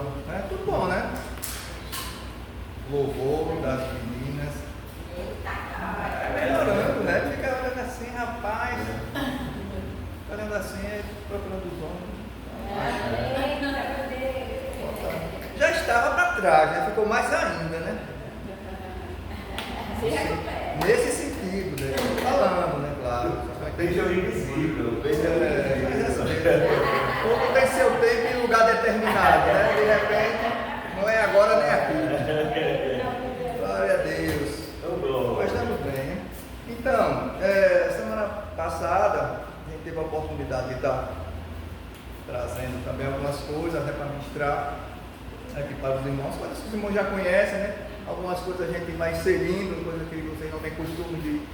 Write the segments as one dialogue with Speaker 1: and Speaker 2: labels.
Speaker 1: boa, né? Tudo bom, né? Louvor das meninas. Melhorando, né? Fica olhando assim, rapaz. Olhando assim, procurando os homens. Já estava para trás, né? Ficou mais ainda, né? Nesse sentido, né? Estou falando, né? Claro.
Speaker 2: Deixa o invisível.
Speaker 1: Tudo tem seu tempo e lugar determinado, né? De repente, não é agora nem aqui. Glória a Deus. Mas estamos bem, né? Então, semana passada, a gente teve a oportunidade de estar trazendo também algumas coisas, né, para ministrar aqui para os irmãos, coisas que os irmãos já conhecem, né? Algumas coisas a gente vai inserindo, coisas que vocês não têm costume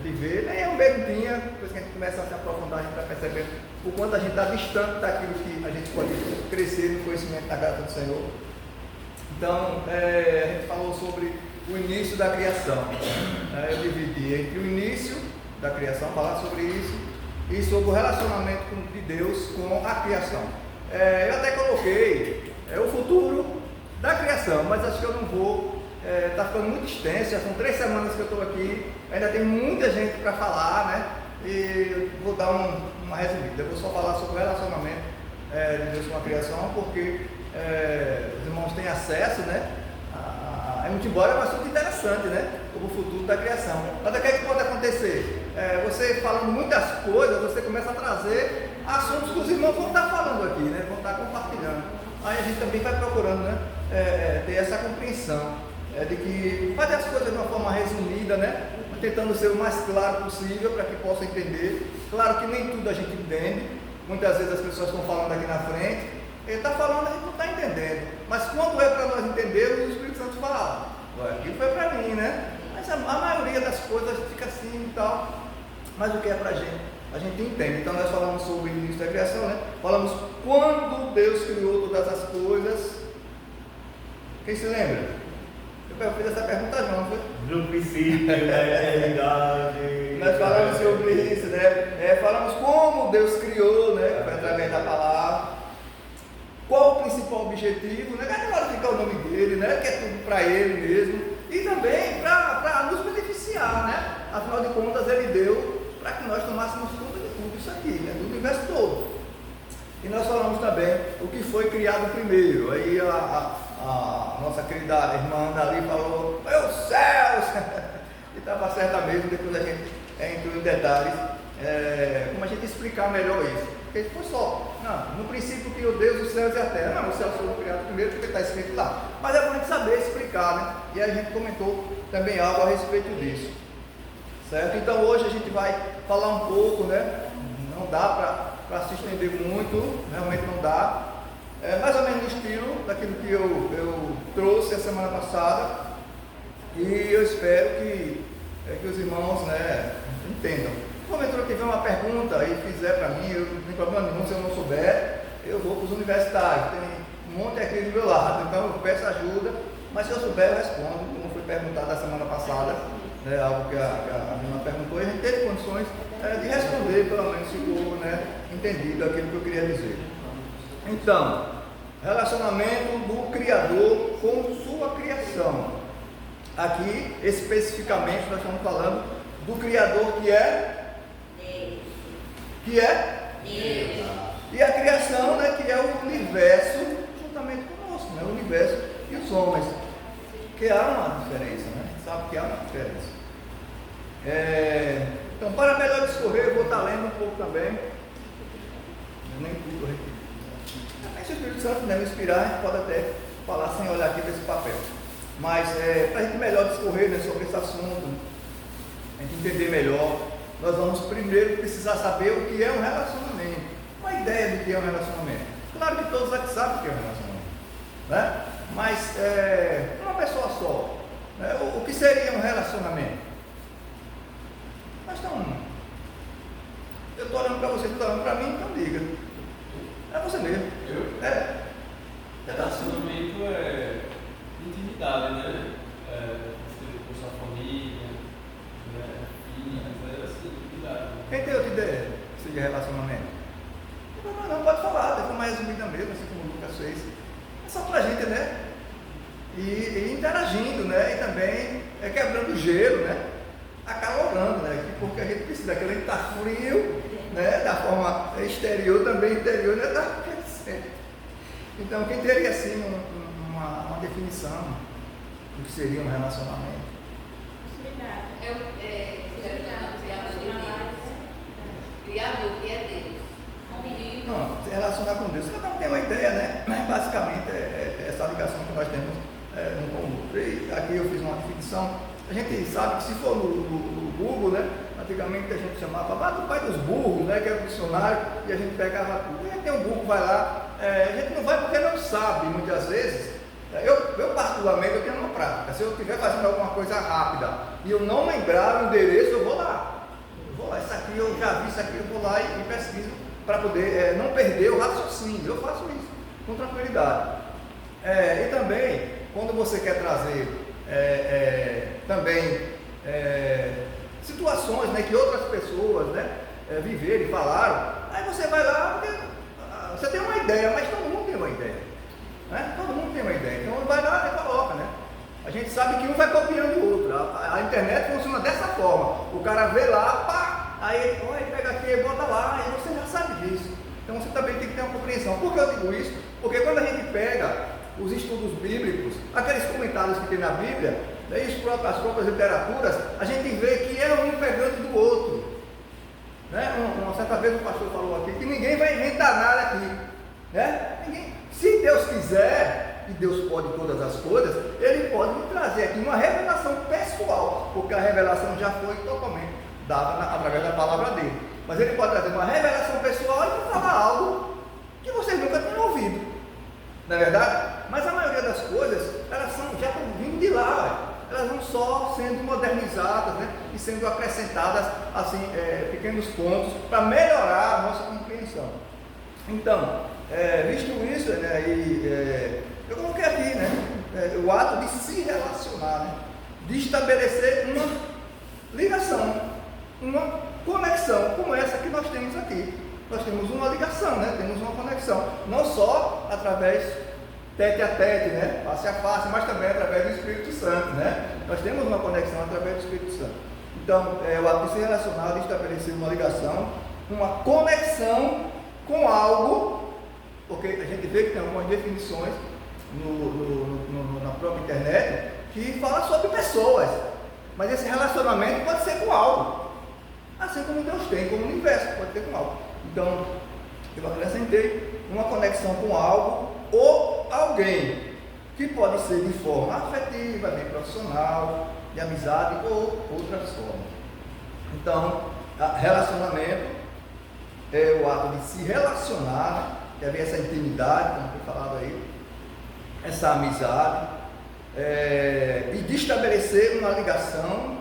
Speaker 1: de ver, nem eu mesmo tinha, depois que a gente começa a se aprofundar, a gente vai percebendo o quanto a gente está distante daquilo que a gente pode crescer no conhecimento da graça do Senhor. Então, a gente falou sobre o início da criação. Eu dividi entre o início da criação, falar sobre isso, e sobre o relacionamento de Deus com a criação. Eu até coloquei o futuro da criação, mas acho que eu não vou. Está ficando muito extenso, já são 3 semanas que eu estou aqui, ainda tem muita gente para falar, né? E vou dar uma resumida. Eu vou só falar sobre o relacionamento de Deus com a criação, porque os irmãos têm acesso, né? Muito embora é um assunto interessante, né? O futuro da criação. Mas o que é que pode acontecer? Você falando muitas coisas, você começa a trazer assuntos que os irmãos vão estar falando aqui, né? Vão estar compartilhando. Aí a gente também vai procurando, né? Ter essa compreensão. De que fazer as coisas de uma forma resumida, né? Tentando ser o mais claro possível para que possa entender. Claro que nem tudo a gente entende. Muitas vezes as pessoas estão falando aqui na frente, ele está falando, a gente não está entendendo. Mas quando é para nós entendermos, o Espírito Santo fala, aquilo foi para mim, né? Mas a maioria das coisas fica assim e tal. Mas o que é para a gente entende. Então nós falamos sobre o início da criação, né? Falamos quando Deus criou todas as coisas. Quem se lembra? Eu fiz essa pergunta não foi?
Speaker 2: No princípio da eternidade.
Speaker 1: Nós falamos sobre isso, né? Falamos como Deus criou, né? Através da palavra. Qual o principal objetivo, né? É claro ficar o nome dele, né? Que é tudo para ele mesmo. E também para nos beneficiar, né? Afinal de contas, ele deu para que nós tomássemos tudo de tudo isso aqui, né? Do universo todo. E nós falamos também o que foi criado primeiro. Aí a nossa querida irmã ali falou, meu céus! E estava certa mesmo, depois a gente entrou em detalhes, como a gente explicar melhor isso. Porque foi só, não, no princípio criou Deus os céus e a terra. Não, os céus foram criados primeiro porque está escrito lá. Mas é para a gente saber explicar, né? E a gente comentou também algo a respeito disso. Certo? Então hoje a gente vai falar um pouco, né? Não dá para se estender muito, realmente não dá. Mais ou menos no estilo daquilo que eu trouxe a semana passada, e eu espero que os irmãos, né, entendam. Porventura tiver uma pergunta e fizer para mim, eu não tenho problema nenhum, se eu não souber, eu vou para os universitários, tem um monte aqui do meu lado, então eu peço ajuda, mas se eu souber eu respondo, como foi perguntado a semana passada, né, algo que a irmã perguntou, e a gente teve condições de responder, pelo menos ficou, né, entendido aquilo que eu queria dizer. Então, relacionamento do Criador com sua criação. Aqui, especificamente, nós estamos falando do Criador que é Deus. Que é Deus. E a criação, né, que é o universo, juntamente conosco, né, o universo e os homens. Que há uma diferença, né? A gente sabe que há uma diferença. Então, para melhor discorrer, eu vou estar lendo um pouco também. Nem tudo eu repito. Se o Espírito Santo me inspirar, a gente pode até falar sem olhar aqui desse papel. Mas para a gente melhor discorrer, né, sobre esse assunto, a gente entender melhor, nós vamos primeiro precisar saber o que é um relacionamento. Uma ideia do que é um relacionamento. Claro que todos aqui sabem o que é um relacionamento, né? Mas uma pessoa só, né? O que seria um relacionamento? Mas então, eu estou olhando para você, você está olhando para mim, então diga. É você mesmo.
Speaker 3: Relacionamento é intimidade, né? Com sua família, né? Filhos, assim, intimidade.
Speaker 1: Quem tem outra ideia de relacionamento? Não pode falar, de forma resumida mesmo, assim como o Lucas fez. é só para a gente, né? E interagindo, né? E também quebrando o gelo, né? Acalorando, né? Porque a gente precisa, aquele que está frio, né? Da forma exterior, também interior, né? Está aquecendo. Então, quem teria assim uma definição do que seria um relacionamento?
Speaker 4: Criador, que é Deus.
Speaker 1: Não, se relacionar com Deus, cada um tem uma ideia, né? Mas basicamente é essa ligação que nós temos um com o outro. E aqui eu fiz uma definição. A gente sabe que se for no Google, né? Antigamente a gente chamava do pai dos burros, né? Que era o dicionário, e a gente pegava tudo. E aí tem um burro, vai lá, a gente não vai porque não sabe, muitas vezes. Eu particularmente, eu tenho uma prática. Se eu estiver fazendo alguma coisa rápida e eu não lembrar o endereço, eu vou lá. Isso aqui eu já vi, isso aqui eu vou lá e pesquiso para poder não perder o raciocínio. Eu faço isso com tranquilidade. E também, quando você quer trazer também situações, né, que outras pessoas, né, viveram e falaram, aí você vai lá, porque você tem uma ideia, mas todo mundo tem uma ideia. Né? Todo mundo tem uma ideia. Então vai lá e coloca, né? A gente sabe que um vai copiando o outro. A internet funciona dessa forma. O cara vê lá, pá, aí pega aqui, bota lá, e você já sabe disso. Então você também tem que ter uma compreensão. Por que eu digo isso? Porque quando a gente pega os estudos bíblicos, aqueles comentários que tem na Bíblia, né, as próprias literaturas, a gente vê que é um pegando do outro. Né? Uma certa vez o pastor falou aqui que ninguém vai inventar nada aqui. Né? Se Deus quiser, e Deus pode todas as coisas, Ele pode me trazer aqui uma revelação pessoal, porque a revelação já foi totalmente dada através da palavra dele. Mas Ele pode trazer uma revelação pessoal e falar algo que vocês nunca tinham ouvido. Não é verdade? Mas a maioria das coisas, elas já estão vindo de lá. Elas vão só sendo modernizadas, né? E sendo acrescentadas, assim, pequenos pontos para melhorar a nossa compreensão. Então, visto isso, né, eu coloquei aqui, né, o ato de se relacionar, né, de estabelecer uma ligação, uma conexão como essa que nós temos aqui. Nós temos uma ligação, né, temos uma conexão, não só através tete a tete, né, face a face, mas também através do Espírito Santo, né. Nós temos uma conexão através do Espírito Santo. Então, o ato de se relacionar, de estabelecer uma ligação, uma conexão com algo, porque a gente vê que tem algumas definições na própria internet que fala sobre pessoas, mas esse relacionamento pode ser com algo, assim como Deus tem, como o universo pode ter com algo. Então, eu acrescentei uma conexão com algo ou alguém, que pode ser de forma afetiva, bem profissional, de amizade ou outras formas. Então, relacionamento é o ato de se relacionar, né? Que haver essa intimidade, como foi falado aí, essa amizade, e de estabelecer uma ligação,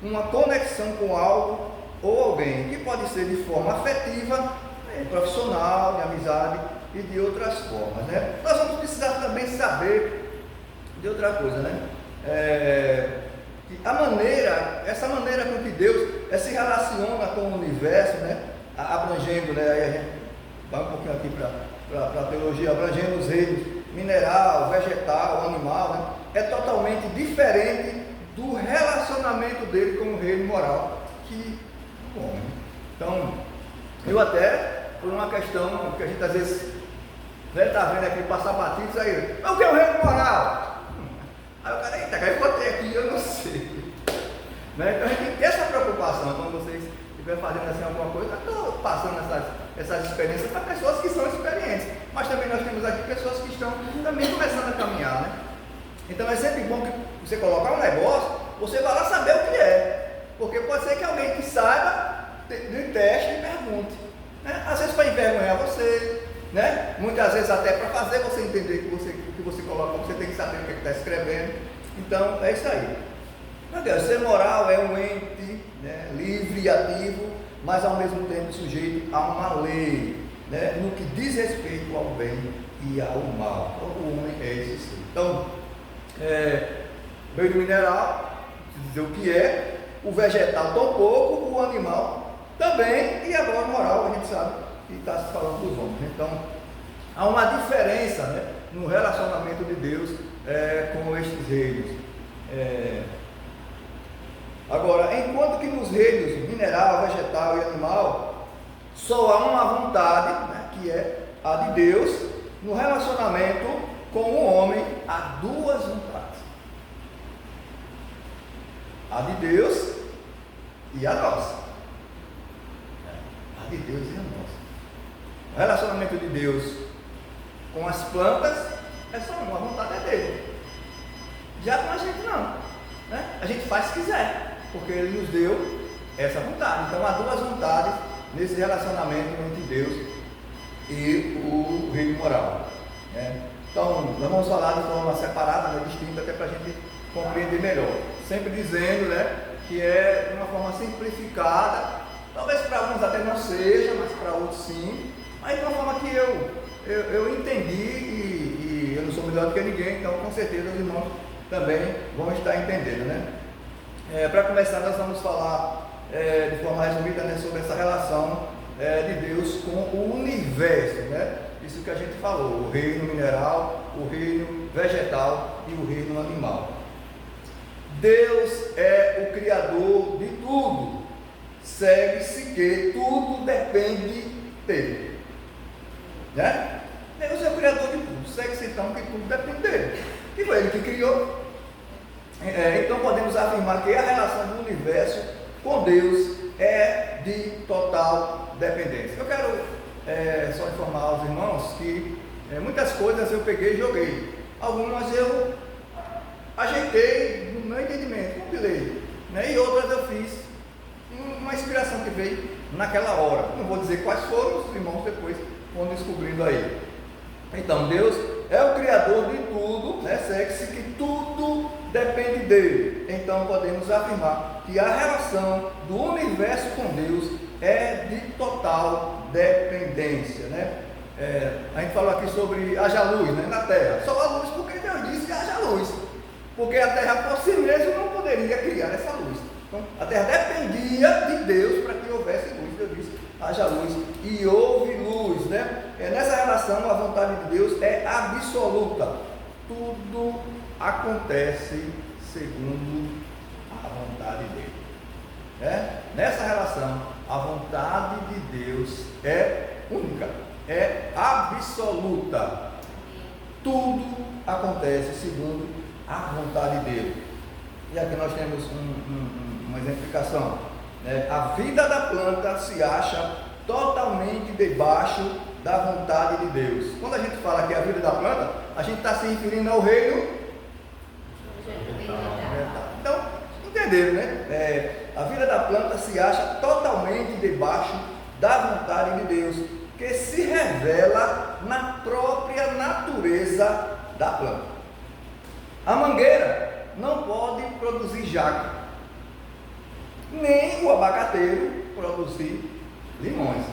Speaker 1: uma conexão com algo ou alguém, que pode ser de forma afetiva, profissional, de amizade e de outras formas, né? Nós vamos precisar também saber de outra coisa, né? Essa maneira com que Deus se relaciona com o universo, né? Abrangendo, né? Aí a gente vai um pouquinho aqui para a teologia, abrangendo os reinos mineral, vegetal, animal, né? É totalmente diferente do relacionamento dele com o reino moral que o homem. Então, eu até, por uma questão que a gente às vezes está vendo aqui passar batidos aí, mas o que é o reino moral? Aí o cara, eita, eu botei aqui, eu não sei. Né? Então a gente tem que ter essa preocupação quando vocês estiverem fazendo assim alguma coisa. Eu estou passando essas experiências para pessoas que são experientes, mas também nós temos aqui pessoas que estão também começando a caminhar, né? Então é sempre bom que você colocar um negócio, você vai lá saber o que é, porque pode ser que alguém que saiba de teste e pergunte, né? Às vezes para envergonhar você, né? Muitas vezes até para fazer você entender que o que você coloca, você tem que saber o que está escrevendo. Então é isso aí. Meu Deus, ser moral é um ente, né, livre e ativo, mas ao mesmo tempo sujeito a uma lei, né, no que diz respeito ao bem e ao mal. O homem é esse ser. Então, meio mineral, dizer o que é, o vegetal tão pouco, o animal também, e agora moral, a gente sabe que está se falando dos homens. Então, há uma diferença, né, no relacionamento de Deus com estes reinos. Agora, enquanto que nos reinos mineral, vegetal e animal, só há uma vontade, né, que é a de Deus, no relacionamento com o homem há duas vontades. A de Deus e a nossa. A de Deus e a nossa. O relacionamento de Deus com as plantas é só uma, a vontade é dele. Já com a gente não, né? A gente faz se quiser, porque ele nos deu essa vontade. Então há duas vontades nesse relacionamento entre Deus e o reino moral, né? Então nós vamos falar de forma separada, né, distinta, até para a gente compreender melhor. Sempre dizendo, né, que é de uma forma simplificada, talvez para alguns até não seja, mas para outros sim, mas de uma forma que eu entendi e eu não sou melhor do que ninguém, então com certeza os irmãos também vão estar entendendo, né? Para começar, nós vamos falar de forma resumida, né, sobre essa relação de Deus com o universo, né? Isso que a gente falou, o reino mineral, o reino vegetal e o reino animal. Deus é o Criador de tudo, segue-se que tudo depende dele, né? Deus é o Criador de tudo, segue-se então que tudo depende dele, que foi ele que criou. Então podemos afirmar que a relação do universo com Deus é de total dependência. Eu quero só informar aos irmãos que muitas coisas eu peguei e joguei, algumas eu ajeitei no meu entendimento, compilei, né? E outras eu fiz uma inspiração que veio naquela hora. Não vou dizer quais foram, os irmãos depois vão descobrindo aí. Então Deus é o Criador de tudo, né? Segue-se que tudo depende dele. Então podemos afirmar que a relação do universo com Deus é de total dependência, né? A gente falou aqui sobre haja luz, né, na Terra. Só a luz porque Deus disse que haja luz, porque a Terra por si mesma não poderia criar essa luz. Então a Terra dependia de Deus para que houvesse luz. Deus disse haja luz e houve luz, né? Nessa relação a vontade de Deus é absoluta. Tudo acontece segundo a vontade dele, né? Nessa relação a vontade de Deus é única, é absoluta. Tudo acontece segundo a vontade dele. E aqui nós temos uma exemplificação, né? A vida da planta se acha totalmente debaixo da vontade de Deus. Quando a gente fala que a vida da planta, a gente está se referindo ao reino. Então, entenderam, né? A vida da planta se acha totalmente debaixo da vontade de Deus, que se revela na própria natureza da planta. A mangueira não pode produzir jaca, nem o abacateiro produzir limões.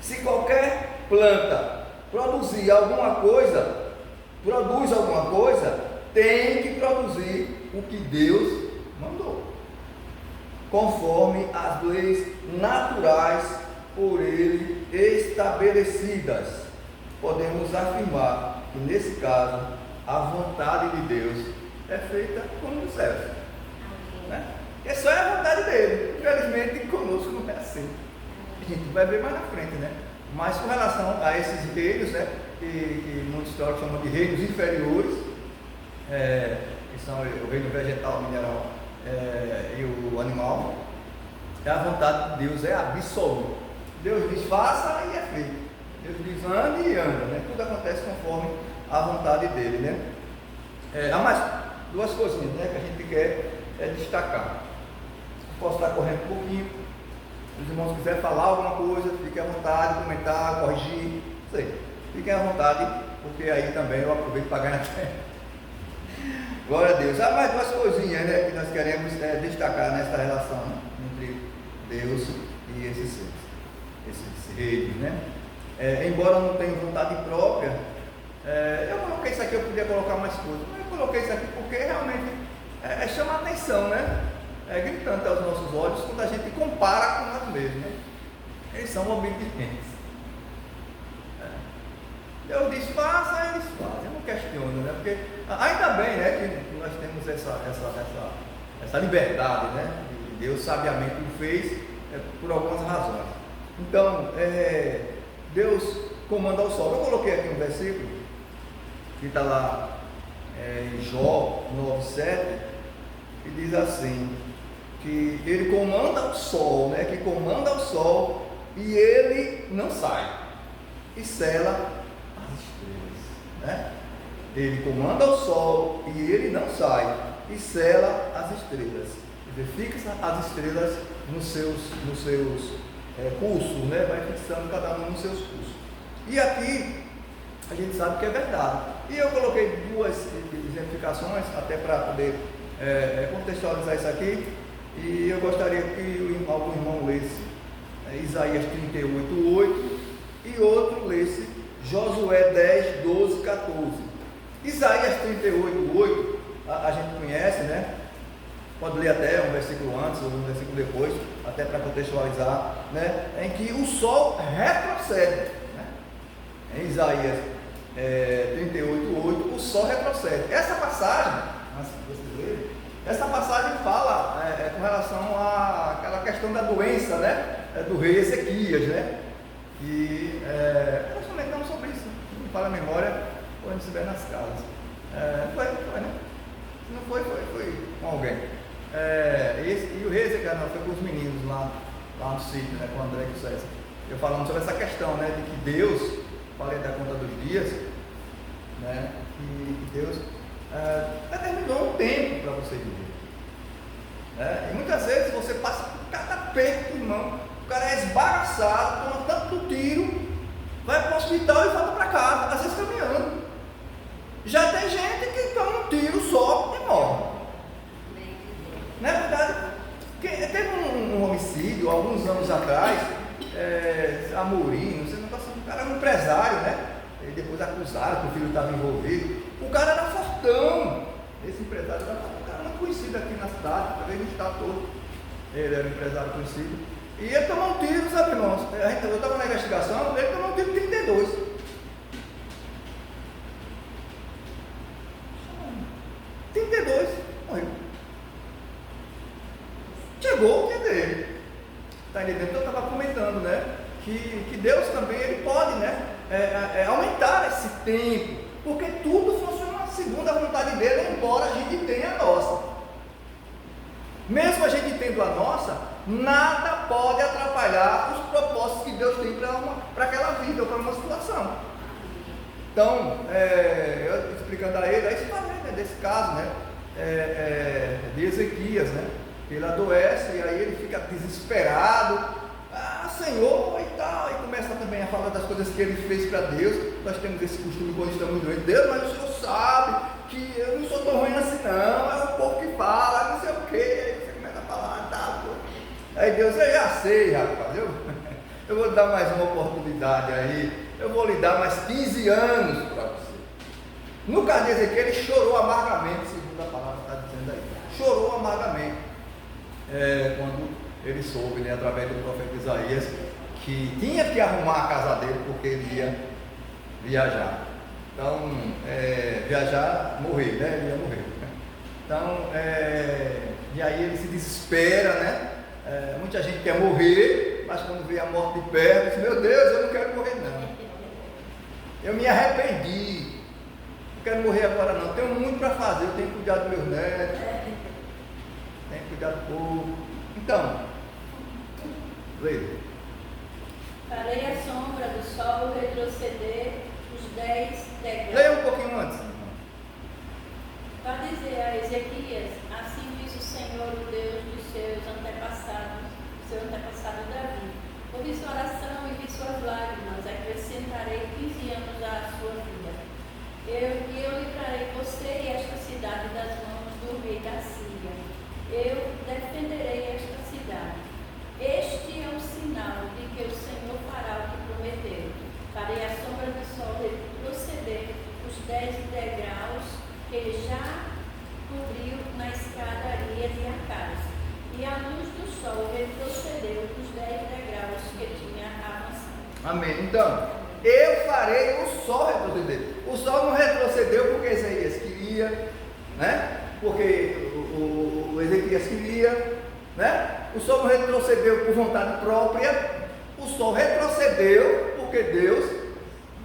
Speaker 1: Se qualquer planta produz alguma coisa, tem que produzir o que Deus mandou, conforme as leis naturais por ele estabelecidas. Podemos afirmar que nesse caso a vontade de Deus é feita como nos céus, né? É só a vontade dele. Infelizmente conosco não é assim. A gente vai ver mais na frente, né? Mas com relação a esses reinos, né, que muitos teólogos chamam de reinos inferiores, que são o reino vegetal, mineral e o animal, a vontade de Deus é absoluta. Deus diz faça e é feito. Deus diz ande e anda, né? Tudo acontece conforme a vontade dele, né? Há mais duas coisinhas, né, que a gente quer destacar. Posso estar correndo um pouquinho. Se os irmãos quiserem falar alguma coisa, fiquem à vontade, comentar, corrigir, isso aí. Fiquem à vontade, porque aí também eu aproveito para ganhar tempo. Glória a Deus. Há mais duas coisinhas, né, que nós queremos destacar nessa relação, né, entre Deus e esses seres, esses reinos, né? Embora não tenha vontade própria, eu coloquei isso aqui, eu podia colocar mais coisas, mas eu coloquei isso aqui porque realmente chama a atenção, né? Gritante aos nossos olhos quando a gente compara com nós mesmos, né? Eles são obedientes. Deus diz faça, eles questiona, né? Porque ainda bem, né, que nós temos essa liberdade, né? E Deus sabiamente o fez por algumas razões. Então, Deus comanda o sol. Eu coloquei aqui um versículo que está lá em Jó 9:7, que diz assim, que ele comanda o sol, né? Que comanda o sol e ele não sai, e sela as estrelas, né? Ele comanda o sol e ele não sai, e sela as estrelas. Ele fixa as estrelas nos seus cursos, né? Vai fixando cada um nos seus cursos. E aqui a gente sabe que é verdade. E eu coloquei duas exemplificações até para poder contextualizar isso aqui. E eu gostaria que algum irmão lesse Isaías 38:8 e outro lesse Josué 10:12-14. Isaías 38:8 a gente conhece, né? Pode ler até um versículo antes ou um versículo depois, até para contextualizar, né? Em que o sol retrocede, né? Em Isaías 38:8 o sol retrocede. Essa passagem, essa passagem fala com relação àquela questão da doença, né? Do rei Ezequias, né? E nós comentamos sobre isso. Se não fala a memória, quando estiver nas casas. Foi, né? Se não foi com alguém. E o rei Ezequias foi com os meninos lá no sítio, né? Com o André e o César. Eu falando sobre essa questão, né? De que Deus, falei da conta dos dias, né? Que Deus determinou um tempo para você viver. E muitas vezes você passa por cada aperto, irmão. O cara é esbagaçado, toma tanto tiro, vai para o hospital e volta para casa, às vezes caminhando. Já tem gente que toma um tiro só e morre. Não é verdade? Teve um homicídio alguns anos atrás, Amorim, não sei, um cara era um empresário, né? E depois acusaram que o filho estava envolvido. O cara era fortão. Esse empresário era um cara muito conhecido aqui na cidade, talvez no estado todo. Ele era um empresário conhecido. E ele tomou um tiro, sabe, irmãos? Eu estava na investigação, ele tomou um tiro de 32. 32, morreu. Chegou o dia dele. Está entendendo? Então eu estava comentando, né? Que Deus também ele pode, né? Aumentar esse tempo, porque tudo funciona segundo a vontade dele, embora a gente tenha a nossa. Mesmo a gente tendo a nossa, nada pode atrapalhar os propósitos que Deus tem para aquela vida ou para uma situação. Então, eu explicando a ele, aí você falei, né, desse caso, né? De Ezequias, né? Ele adoece e aí ele fica desesperado. Senhor, e tal, e começa também a falar das coisas que ele fez para Deus. Nós temos esse costume quando estamos doentes. Deus, mas o Senhor sabe que eu não sou tão ruim assim não, é o povo que fala, não sei o que, aí você começa a falar, tá, pô. Aí Deus, eu já sei, rapaz, eu vou dar mais uma oportunidade aí, eu vou lhe dar mais 15 anos para você. No caso de Ezequiel, ele chorou amargamente, segundo a palavra está dizendo aí, chorou amargamente, quando ele soube, né, através do profeta Isaías, que tinha que arrumar a casa dele porque ele ia viajar. Então, viajar, morrer, né? Ele ia morrer. Então, e aí ele se desespera, né? Muita gente quer morrer, mas quando vê a morte de perto, diz, meu Deus, eu não quero morrer não. Eu me arrependi. Não quero morrer agora não. Tenho muito para fazer, eu tenho que cuidar dos meus netos, tenho que cuidar do povo. Então, leia.
Speaker 5: Farei a sombra do sol retroceder os 10 degraus.
Speaker 1: Leia um pouquinho antes.
Speaker 5: Para dizer a Ezequias, assim diz o Senhor, o Deus dos seus antepassados, seu antepassado Davi. Ouvi sua oração e vi suas lágrimas, acrescentarei 15 anos à sua vida. Eu livrarei você e esta cidade das mãos do rei da Síria. Eu defenderei esta cidade. Este é o sinal de que o Senhor fará o que prometeu. Farei a sombra do sol retroceder os 10 degraus que já cobriu na escadaria de Acaz. E a luz do sol retrocedeu os 10 degraus que tinha avançado.
Speaker 1: Amém. Então, eu farei o sol retroceder. O sol não retrocedeu sol não retrocedeu por vontade própria, o sol retrocedeu porque Deus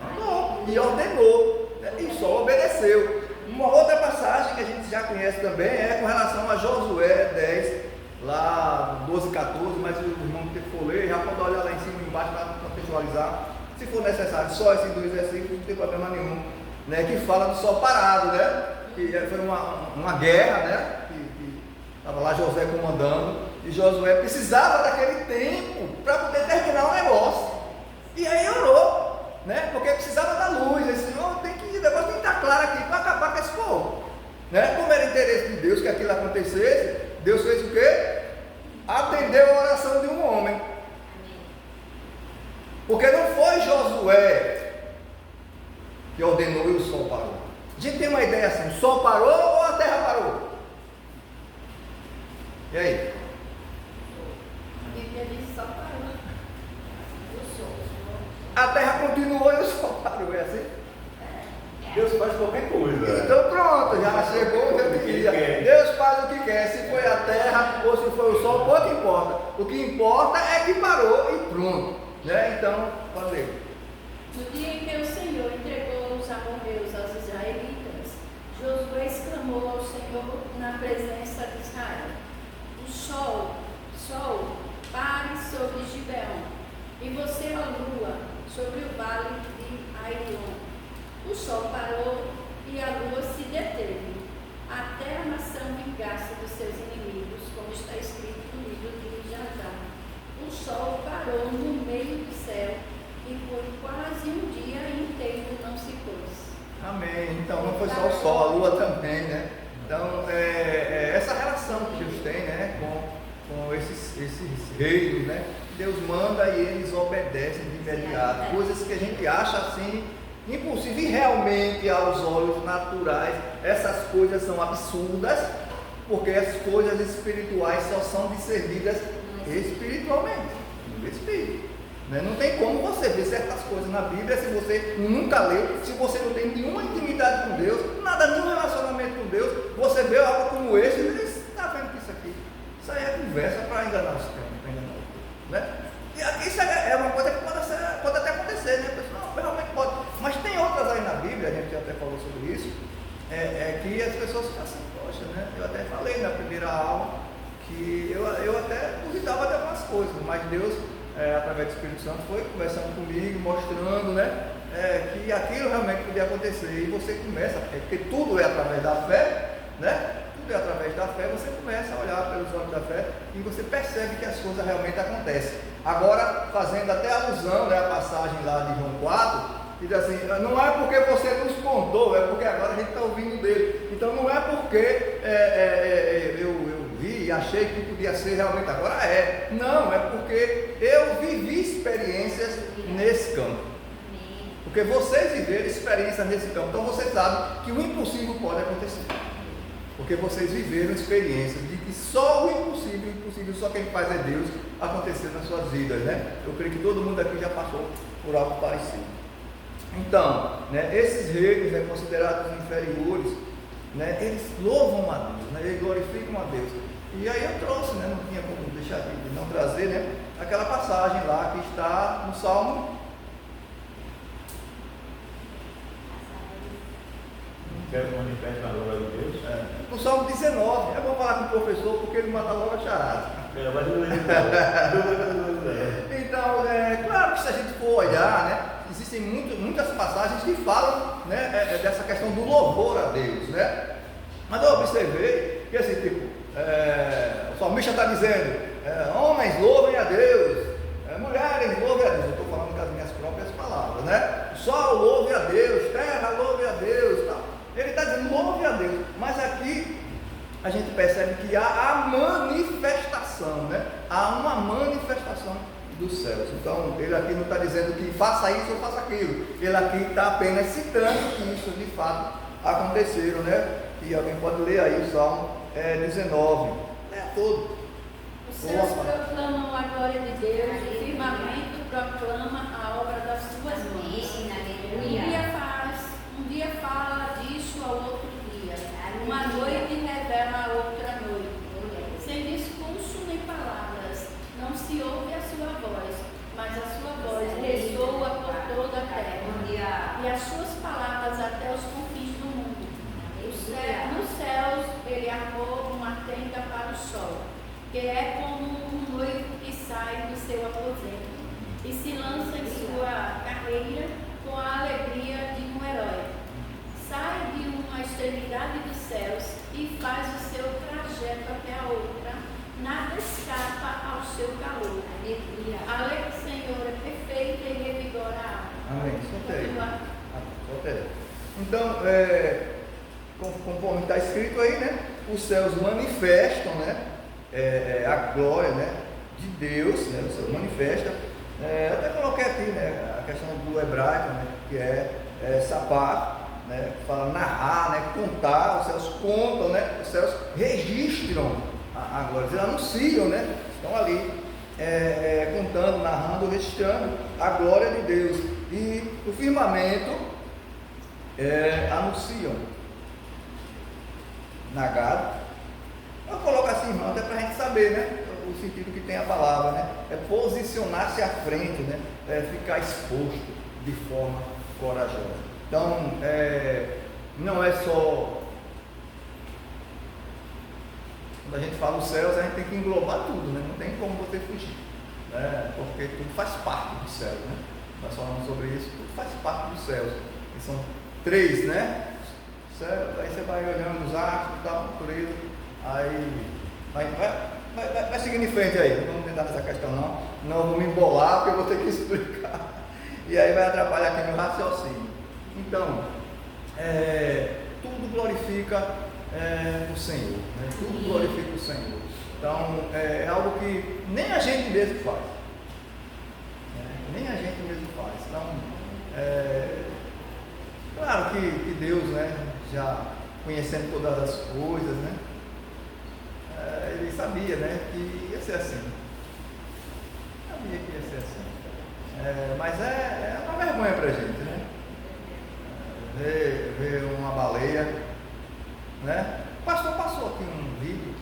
Speaker 1: mandou e ordenou, né? E o sol obedeceu. Uma outra passagem que a gente já conhece também é com relação a Josué 10, lá 12, 14, mas o irmão que for ler já pode olhar lá em cima e embaixo para contextualizar. Se for necessário, só esses 2 versículos, não tem problema nenhum, né? Que fala do sol parado, né? Que foi uma guerra, né? Que estava lá Josué comandando, e Josué precisava daquele tempo para poder terminar o negócio. E aí orou, né? Porque precisava da luz. Ele disse: o negócio tem que estar claro aqui para acabar com esse povo, né? Como era interesse de Deus que aquilo acontecesse, Deus fez o quê? Atendeu a oração de um homem. Porque não foi Josué que ordenou e o sol parou. A gente tem uma ideia assim: o sol parou ou a terra parou? E aí?
Speaker 5: A Bíblia diz só parou. O sol.
Speaker 1: A terra continuou e o sol parou, é assim?
Speaker 2: Deus faz qualquer coisa.
Speaker 1: Então pronto, já chegou o que eu queria. Deus faz o que quer, se foi a terra ou se foi o sol, pouco importa. O que importa é que parou e pronto, né? Então, pode ler.
Speaker 5: No dia em que o Senhor entregou os amorreus aos israelitas, Josué exclamou ao Senhor na presença de Israel: o sol, pare sobre Gibeão, e você, ó lua, sobre o vale de Aion. O sol parou e a lua se deteve, até a nação vingar-se dos seus inimigos, como está escrito no livro de Jazar. O sol parou no meio do céu e por quase um dia inteiro não se pôs.
Speaker 1: Amém. Então não foi só o sol, a lua também, né? Então essa relação que Deus tem, né, com esses reinos, né? Deus manda e eles obedecem de imediato. Coisas que a gente acha assim impossível, e realmente aos olhos naturais essas coisas são absurdas, porque as coisas espirituais só são discernidas espiritualmente, no Espírito, né? Não tem como você ver certas coisas na Bíblia se você nunca leu, se você não tem nenhuma intimidade com Deus, nada, nenhum relacionamento com Deus. Você vê algo como esse e diz: está vendo que isso aqui? Isso aí é conversa para enganar os crentes, para enganar o povo, né? E aqui isso é uma coisa que pode até acontecer, né? Pessoal, realmente pode. Mas tem outras aí na Bíblia, a gente até falou sobre isso, que as pessoas ficam assim: poxa, né? Eu até falei na primeira aula que eu até duvidava de algumas coisas, mas Deus, através do Espírito Santo, foi conversando comigo, mostrando, né? Que aquilo realmente podia acontecer. E você começa, porque tudo é através da fé, né? Tudo é através da fé, você começa a olhar pelos olhos da fé e você percebe que as coisas realmente acontecem. Agora, fazendo até alusão, né, a passagem lá de João 4, que diz assim: não é porque você nos contou, é porque agora a gente está ouvindo dele. Então não é porque eu vi e achei que podia ser realmente, agora é. Não, é porque eu vivi experiências nesse campo. Porque vocês viveram experiências nesse campo, então você sabe que o impossível pode acontecer. Porque vocês viveram experiências de que só o impossível, só quem faz é Deus, acontecer nas suas vidas, né? Eu creio que todo mundo aqui já passou por algo parecido. Então, né, esses reinos, né, considerados inferiores, né, eles louvam a Deus, né, eles glorificam a Deus. E aí eu trouxe, né, não tinha como deixar de não trazer, né, aquela passagem lá que está no Salmo.
Speaker 2: Quero manifestar a glória de Deus.
Speaker 1: No Salmo 19. É bom falar com o professor porque ele manda logo a charada.
Speaker 2: Mas eu lembro.
Speaker 1: Então, claro que se a gente for olhar, né, existem muitas passagens que falam, né, dessa questão do louvor a Deus, né? Mas eu observei que assim, tipo, o salmista está dizendo: homens louvem a Deus, mulheres louvem a Deus. Eu estou falando com as minhas próprias palavras, né? Sol louve a Deus, terra louve a Deus, tal. Ele está dizendo louve a Deus, mas aqui a gente percebe que há a manifestação, né? Há uma manifestação dos céus. Então ele aqui não está dizendo que faça isso ou faça aquilo, ele aqui está apenas citando que isso de fato aconteceram, né? E alguém pode ler aí o Salmo 19, todo.
Speaker 5: Os céus proclamam a glória de Deus, o firmamento proclama a obra das suas mãos. Um dia fala disso ao outro dia, uma noite revela a outra noite. Sem discurso nem palavras, palavras até os confins do mundo. Nos céus ele armou uma tenda para o sol, que é como um noivo que sai do seu aposento e se lança em sua carreira com a alegria de um herói. Sai de uma extremidade dos céus e faz o seu trajeto até a outra, nada escapa ao seu calor. A lei do Senhor é perfeita e revigora a alma.
Speaker 1: Amém. Soltei.
Speaker 5: Continua.
Speaker 1: Soltei. Então, conforme está escrito aí, né? Os céus manifestam, né? A glória, né? De Deus, né? Os céus manifestam. Até coloquei aqui, né? A questão do hebraico, né? Que é sapar. Né, fala narrar, né, contar, os céus contam, né, os céus registram a glória, eles anunciam, né, estão ali contando, narrando, registrando a glória de Deus, e o firmamento anunciam. Nagado, eu coloco assim, irmão, até para a gente saber, né, o sentido que tem a palavra, né, é posicionar-se à frente, né, ficar exposto de forma corajosa. Então, não é só, quando a gente fala os céus, a gente tem que englobar tudo, né? Não tem como você fugir, né? Porque tudo faz parte do céu, né? Nós falamos sobre isso, tudo faz parte dos céus, que são 3, né? Céu, aí você vai olhando os astros, tal, natureza, aí vai seguindo em frente aí, não vamos tentar nessa questão não vou me embolar, porque eu vou ter que explicar, e aí vai atrapalhar aqui meu raciocínio. Então, tudo glorifica o Senhor, né? Tudo glorifica o Senhor. Então, é algo que nem a gente mesmo faz. Nem a gente mesmo faz. Então, claro que Deus, né, já conhecendo todas as coisas, né, Ele sabia, né, que ia ser assim. Sabia que ia ser assim. Mas é uma vergonha pra gente, né? Ver uma baleia, né? O pastor passou aqui um vídeo,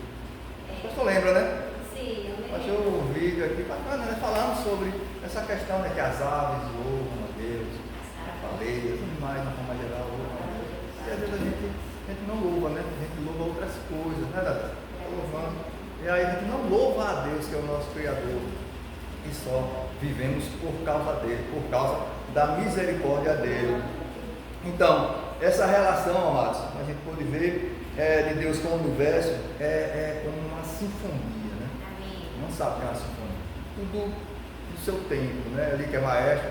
Speaker 1: o pastor lembra, né?
Speaker 4: Sim, eu lembro.
Speaker 1: Passou um vídeo aqui bacana, né? Falando sobre essa questão, né? Que as aves louvam a Deus, as baleias, os animais na forma geral louvam a Deus. E às vezes a gente não louva, né? A gente louva outras coisas, né, Dada? Louvando. E aí a gente não louva a Deus, que é o nosso Criador, e só vivemos por causa dele, por causa da misericórdia dele. Então, essa relação, amados, a gente pode ver de Deus com o universo é como uma sinfonia, né? Não sabe o que é uma sinfonia? Tudo no seu tempo, né? Ali que é maestro,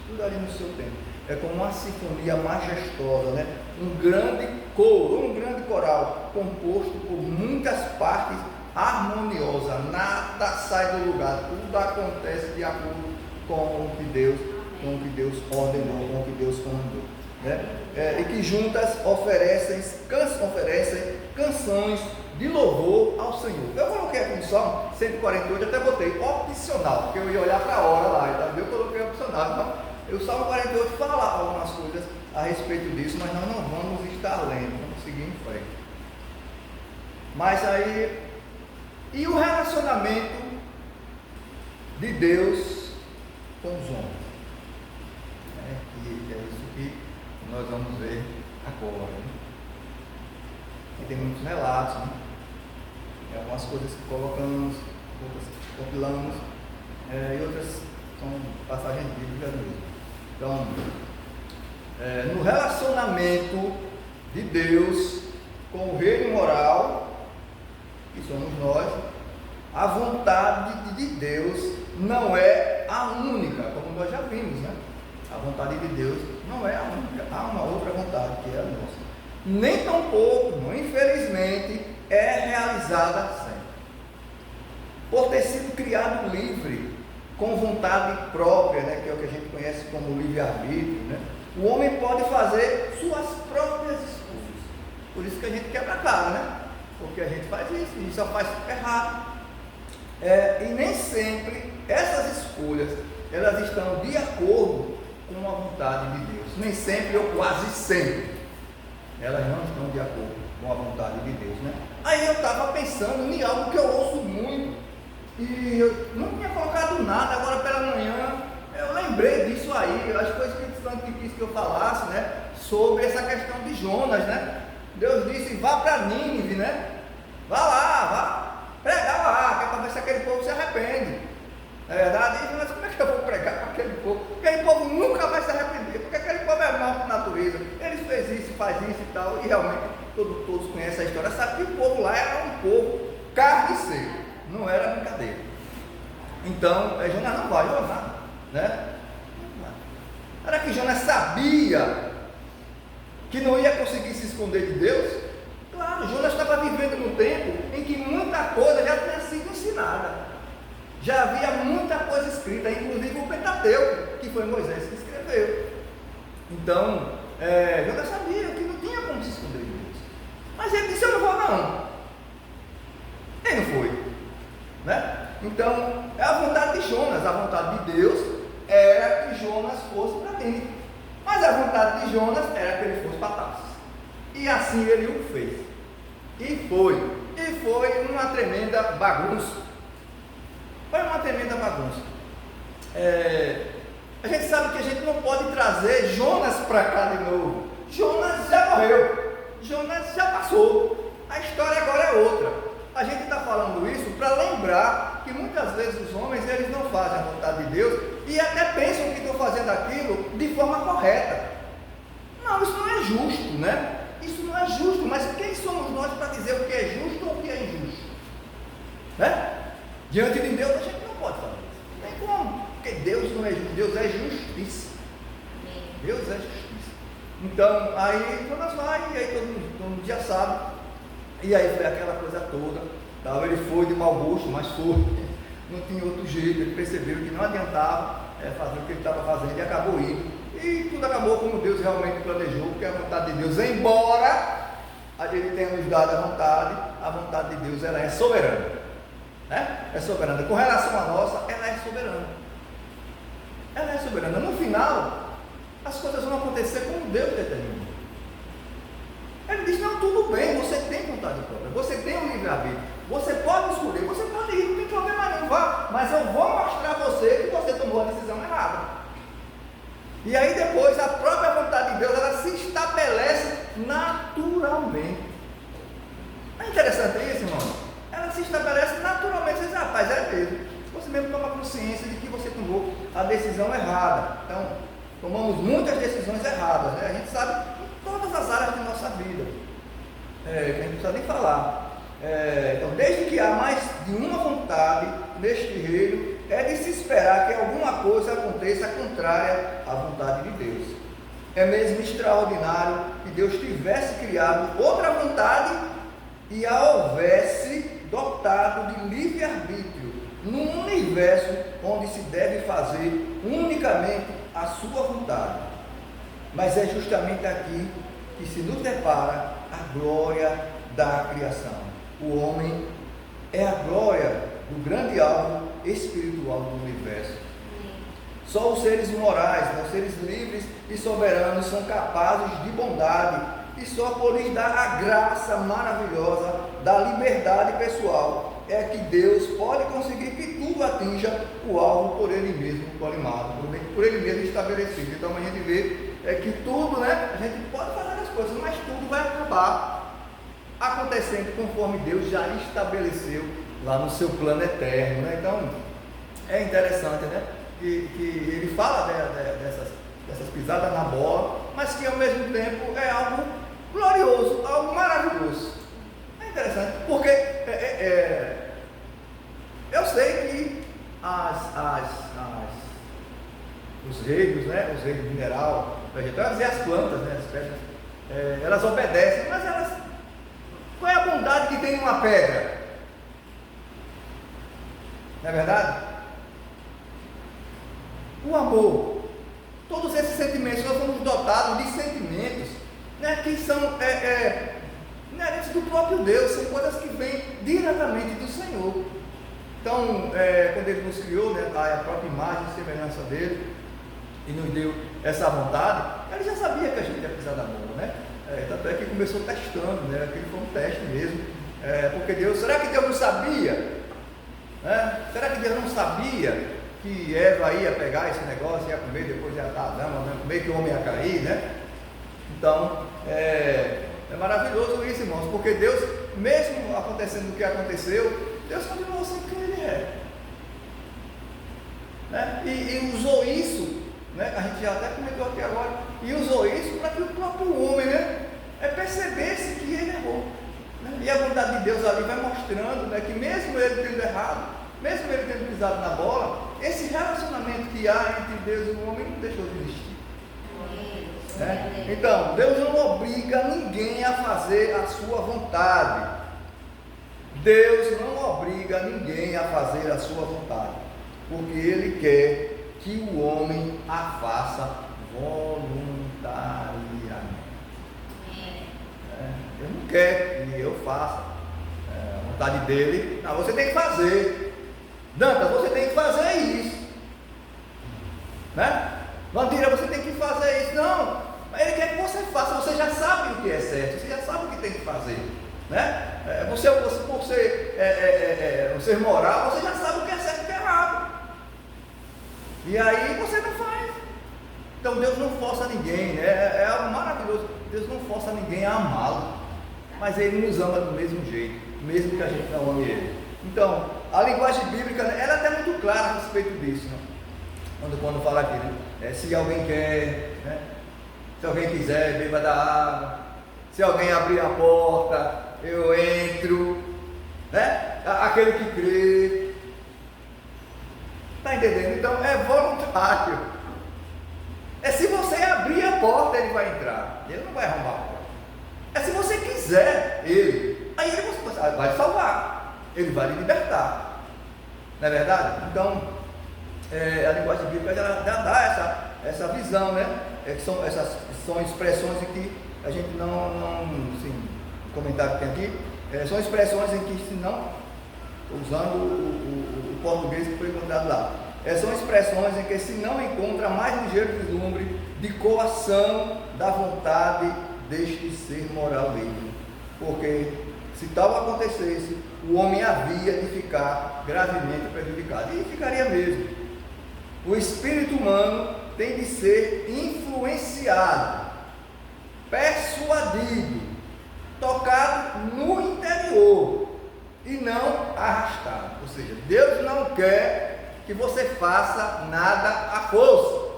Speaker 1: tudo ali no seu tempo. É como uma sinfonia majestosa, né? Um grande coro, um grande coral, composto por muitas partes harmoniosas, nada sai do lugar, tudo acontece de acordo com o que Deus ordenou, com o que Deus comandou, né? E que juntas oferecem canções de louvor ao Senhor. Eu coloquei aqui no Salmo 148, até botei opcional, porque eu ia olhar para a hora lá, então eu coloquei opcional. Então, o Salmo 48 fala algumas coisas a respeito disso, mas nós não vamos estar lendo, vamos seguir em frente. Mas aí, e o relacionamento de Deus com os homens? E é isso que nós vamos ver agora. Né? E tem muitos relatos, né? Algumas coisas que colocamos, outras que compilamos, e outras são passagens bíblicas mesmo. Então, no relacionamento de Deus com o reino moral, que somos nós, a vontade de Deus não é a única, como nós já vimos, né? A vontade de Deus não é a única, há uma outra vontade que é a nossa. Nem tampouco, infelizmente, é realizada sempre. Por ter sido criado livre, com vontade própria, né, que é o que a gente conhece como livre-arbítrio, né, o homem pode fazer suas próprias escolhas. Por isso que a gente quebra a cara, né? Porque a gente faz isso, e só faz errado. E nem sempre essas escolhas elas estão de acordo com a vontade de Deus. Nem sempre ou quase sempre elas não estão de acordo com a vontade de Deus, né? Aí eu estava pensando em algo que eu ouço muito e eu não tinha colocado nada, agora pela manhã eu lembrei disso aí, as coisas que tanto que quis que eu falasse, né, sobre essa questão de Jonas, né? Deus disse, vá para Nínive, né? Vá lá, vá pregar lá, que é para ver se aquele povo se arrepende. É verdade? E Jonas, como é que eu vou pregar para aquele povo? Aquele povo nunca vai se arrepender, porque aquele povo é mau por natureza. Ele fez isso, faz isso e tal, e realmente todos conhecem a história, sabe que o povo lá era um povo carniceiro, não era brincadeira. Então, Jonas não vai, Jonas, né? Era que Jonas sabia que não ia conseguir se esconder de Deus? Claro, Jonas estava vivendo num tempo em que muita coisa já tinha sido ensinada. Já havia muita coisa escrita, inclusive o Pentateuco, que foi Moisés que escreveu. Então, Jonas sabia que não tinha como se esconder de Deus. Mas ele disse, eu não vou não. Ele não foi. Né? Então, é a vontade de Jonas, a vontade de Deus era que Jonas fosse para Nínive. Mas a vontade de Jonas era que ele fosse para Tarsis. E assim ele o fez. E foi uma tremenda bagunça. Foi uma tremenda bagunça. A gente sabe que a gente não pode trazer Jonas para cá de novo. Jonas já morreu. Jonas já passou. A história agora é outra. A gente está falando isso para lembrar que muitas vezes os homens eles não fazem a vontade de Deus e até pensam que estão fazendo aquilo de forma correta. Não, isso não é justo, né? Isso não é justo, mas quem somos nós para dizer o que é justo ou o que é injusto? Né? Diante de Deus a gente não pode fazer isso. Não tem como, porque Deus não é justo, Deus é justiça. Deus é justiça. Então, aí Jonas vai, e aí todo mundo já sabe. E aí foi aquela coisa toda, tal. Ele foi de mau gosto, mas foi, não tinha outro jeito, ele percebeu que não adiantava fazer o que ele estava fazendo e acabou indo. E tudo acabou como Deus realmente planejou, porque a vontade de Deus, embora a gente tenha nos dado a vontade de Deus ela é soberana. Né? É soberana. Com relação à nossa, ela é soberana. Ela é soberana. No final, as coisas vão acontecer como Deus determinou. Ele diz, não, tudo bem, você tem vontade própria, você tem um livre-arbítrio, você pode escolher, você pode ir, não tem problema nenhum, vá, mas eu vou mostrar a você que você tomou a decisão errada. E aí depois a própria vontade de Deus, ela se estabelece naturalmente. Não é interessante isso, irmão? Ela se estabelece naturalmente, você diz, rapaz, é mesmo. Você mesmo toma consciência de que você tomou a decisão errada. Então, tomamos muitas decisões erradas, né? A gente sabe todas as áreas de nossa vida, que a gente não precisa nem falar. Então, desde que há mais de uma vontade neste reino, é de se esperar que alguma coisa aconteça contrária à vontade de Deus. É mesmo extraordinário que Deus tivesse criado outra vontade e a houvesse dotado de livre-arbítrio num universo onde se deve fazer unicamente a sua vontade. Mas é justamente aqui que se nos depara a glória da criação. O homem é a glória do grande alvo espiritual do universo. Só os seres morais, os seres livres e soberanos são capazes de bondade e só por lhes dar a graça maravilhosa da liberdade pessoal é que Deus pode conseguir que tudo atinja o alvo por Ele mesmo colimado, por Ele mesmo estabelecido. Então a gente vê que tudo, né, a gente pode fazer as coisas, mas tudo vai acabar acontecendo conforme Deus já estabeleceu lá no seu plano eterno, né? Então é interessante, né, que ele fala dessas pisadas na bola, mas que ao mesmo tempo é algo glorioso, algo maravilhoso. É interessante, porque eu sei que os reinos, né, os reinos mineral, vegetal, e as plantas, né, as pedras, elas obedecem, mas qual é a bondade que tem em uma pedra? Não é verdade? O amor, todos esses sentimentos, nós somos dotados de sentimentos, né, que são inerentes do próprio Deus, são coisas que vêm diretamente do Senhor. Então, quando Ele nos criou, né, a própria imagem e semelhança dEle, e nos deu essa vontade, Ele já sabia que a gente ia precisar da bola, né? Tanto é que começou testando, né? Aquilo foi um teste mesmo, porque Deus, será que Deus não sabia? Será que Deus não sabia que Eva ia pegar esse negócio, ia comer, depois ia estar Adão, ia comer, que o homem ia cair, né? Então, é maravilhoso isso, irmãos, porque Deus, mesmo acontecendo o que aconteceu, Deus continuou sendo quem Ele é. Né? E usou isso, né? A gente já até comentou aqui agora, e usou isso para que o próprio homem, né, percebesse que ele errou. Né? E a vontade de Deus ali vai mostrando, né, que mesmo ele tendo errado, mesmo ele tendo pisado na bola, esse relacionamento que há entre Deus e o homem não deixou de existir. Né? Então, Deus não obriga ninguém a fazer a sua vontade. Deus não obriga ninguém a fazer a sua vontade, porque Ele quer que o homem a faça voluntariamente. Ele não quer que eu faça a vontade dele. Não, você tem que fazer. Dantas, você tem que fazer isso. Né? Vandira, você tem que fazer isso. Não, mas Ele quer que você faça. Você já sabe o que é certo, você já sabe o que tem que fazer. Né? Por ser moral, você já sabe o que é certo e o que é errado. E aí você não faz. Então Deus não força ninguém, né? É algo maravilhoso. Deus não força ninguém a amá-lo, mas Ele nos ama do mesmo jeito, mesmo que a gente não ame Ele. Então, a linguagem bíblica, né, ela é até muito clara a respeito disso, né? Quando fala aqui, né? Se alguém quer, né? Se alguém quiser, beba da água. Se alguém abrir a porta, eu entro, né? Aquele que crê. Está entendendo? Então é voluntário. É se você abrir a porta, ele vai entrar. Ele não vai arrombar a porta. É se você quiser ele. Aí ele vai salvar. Ele vai lhe libertar. Não é verdade? Então, a linguagem bíblica já dá essa visão, né? Essas são expressões em que a gente não assim, o comentário que tem aqui, são expressões em que, se não, usando o português que foi encontrado lá, são expressões em que se não encontra mais ligeiro vislumbre de coação da vontade deste ser moral livre, porque se tal acontecesse, o homem havia de ficar gravemente prejudicado, e ficaria mesmo. O espírito humano tem de ser influenciado, persuadido, tocado no interior e não arrastado. Ou seja, Deus não quer que você faça nada à força.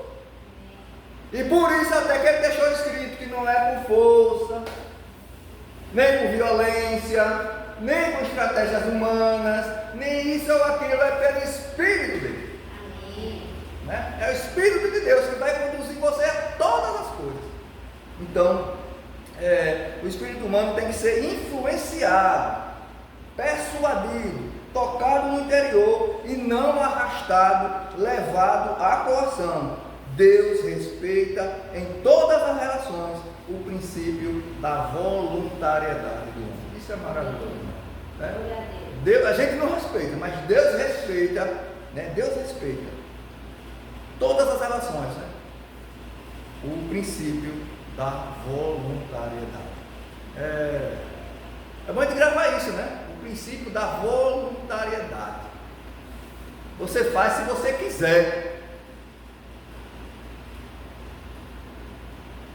Speaker 1: E por isso até que Ele deixou escrito que não é por força, nem por violência, nem por estratégias humanas, nem isso ou aquilo, é pelo Espírito dele. Né? É o Espírito de Deus que vai conduzir você a todas as coisas. Então, o espírito humano tem que ser influenciado, persuadido, tocado no interior e não arrastado, levado à coação. Deus respeita em todas as relações o princípio da voluntariedade do homem. Isso é maravilhoso. Né? Deus, a gente não respeita, mas Deus respeita, né? Deus respeita todas as relações, né? O princípio da voluntariedade. É bom a gente gravar isso, né? O princípio da voluntariedade. Você faz se você quiser.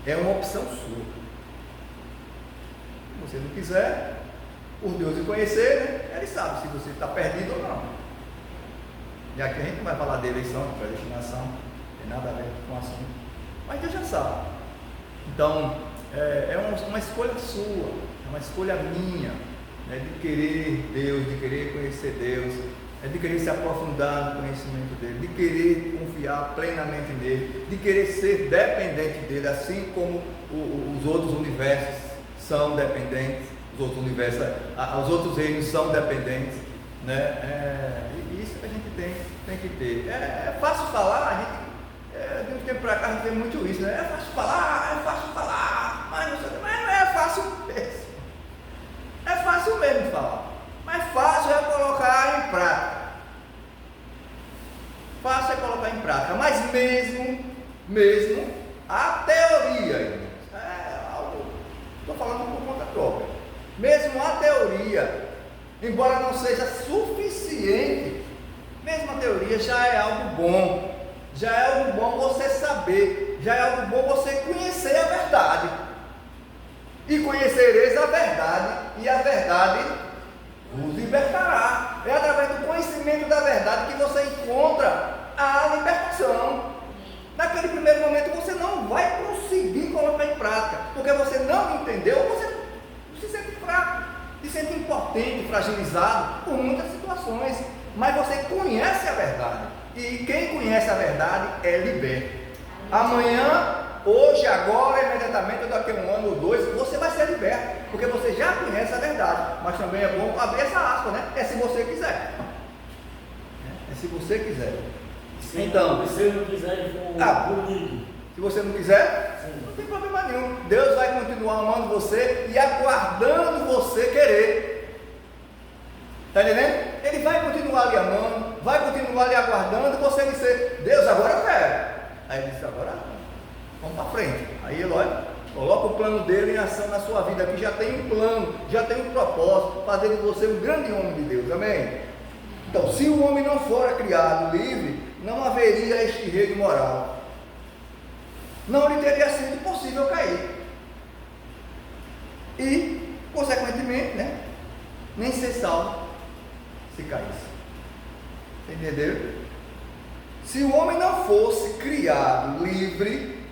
Speaker 1: É uma opção sua. Se você não quiser, por Deus lhe conhecer, né? Ele sabe se você está perdido ou não. E aqui a gente não vai falar de eleição, de predestinação, não tem nada a ver com o assunto. Mas Deus já sabe. Então, é uma escolha sua, é uma escolha minha, né, de querer Deus, de querer conhecer Deus, de querer se aprofundar no conhecimento dEle, de querer confiar plenamente nele, de querer ser dependente dEle, assim como os outros universos são dependentes, os outros reinos são dependentes, né? E isso que a gente tem que ter. É fácil falar, a gente. De um tempo para cá a gente tem muito isso, né? É fácil falar, mas não é fácil mesmo. É fácil mesmo falar, mas fácil é colocar em prática. Fácil é colocar em prática, mas mesmo a teoria, estou falando por conta própria, mesmo a teoria, embora não seja suficiente, mesmo a teoria já é algo bom. Já é algo bom você saber. Já é algo bom você conhecer a verdade. E conhecereis a verdade, e a verdade vos libertará. É através do conhecimento da verdade que você encontra a libertação. Naquele primeiro momento você não vai conseguir colocar em prática, porque você não entendeu, você se sente fraco, se sente impotente, fragilizado por muitas situações. Mas você conhece a verdade, e quem conhece a verdade é liberto. Amanhã, hoje, agora, imediatamente, ou daqui a um ano ou dois, você vai ser liberto, porque você já conhece a verdade. Mas também é bom abrir essa aspa, né? É se você quiser. É se você quiser. Então,
Speaker 2: se você não quiser, bonito.
Speaker 1: Se você não quiser,
Speaker 2: sim,
Speaker 1: não tem problema nenhum. Deus vai continuar amando você e aguardando você querer. Está entendendo? Ele vai continuar lhe amando, vai continuar lhe aguardando, você dizer, Deus, agora eu quero. Aí ele disse, agora vamos para frente. Aí ele olha, coloca o plano dele em ação na sua vida, que já tem um plano, já tem um propósito, fazer de você um grande homem de Deus, amém? Então, se o homem não for criado livre, não haveria este rei moral. Não lhe teria sido possível cair. E, consequentemente, né, nem ser salvo se caísse. Entenderam? Se o homem não fosse criado livre,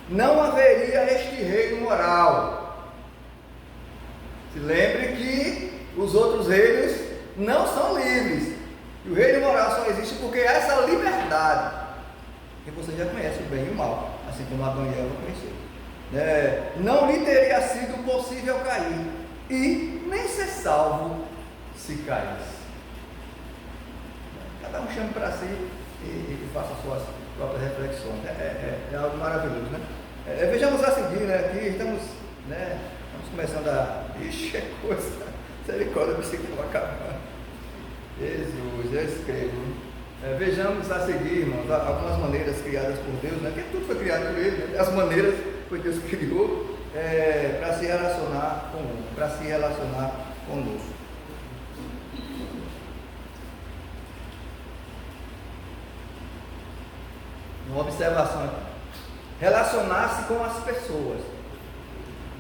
Speaker 1: não haveria este reino moral. Se lembre que os outros reinos não são livres. E o reino moral só existe porque há essa liberdade. Que você já conhece o bem e o mal, assim como Adão e Eva conheceram. Não lhe teria sido possível cair, e nem ser salvo se caísse. Cada um chame para si e faça suas próprias reflexões. É algo maravilhoso, né? Vejamos a seguir, né? Aqui estamos começando a... Ixi, é coisa. Misericórdia, eu sei que vai acabar. Jesus, eu escrevo. Vejamos a seguir, irmãos, algumas maneiras criadas por Deus, né? Porque tudo foi criado por Ele, né? As maneiras que Deus criou para se relacionar conosco. Uma observação aqui. Relacionar-se com as pessoas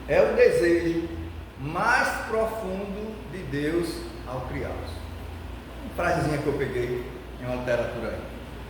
Speaker 1: é o desejo mais profundo de Deus ao criá-los. Uma frasezinha que eu peguei em uma literatura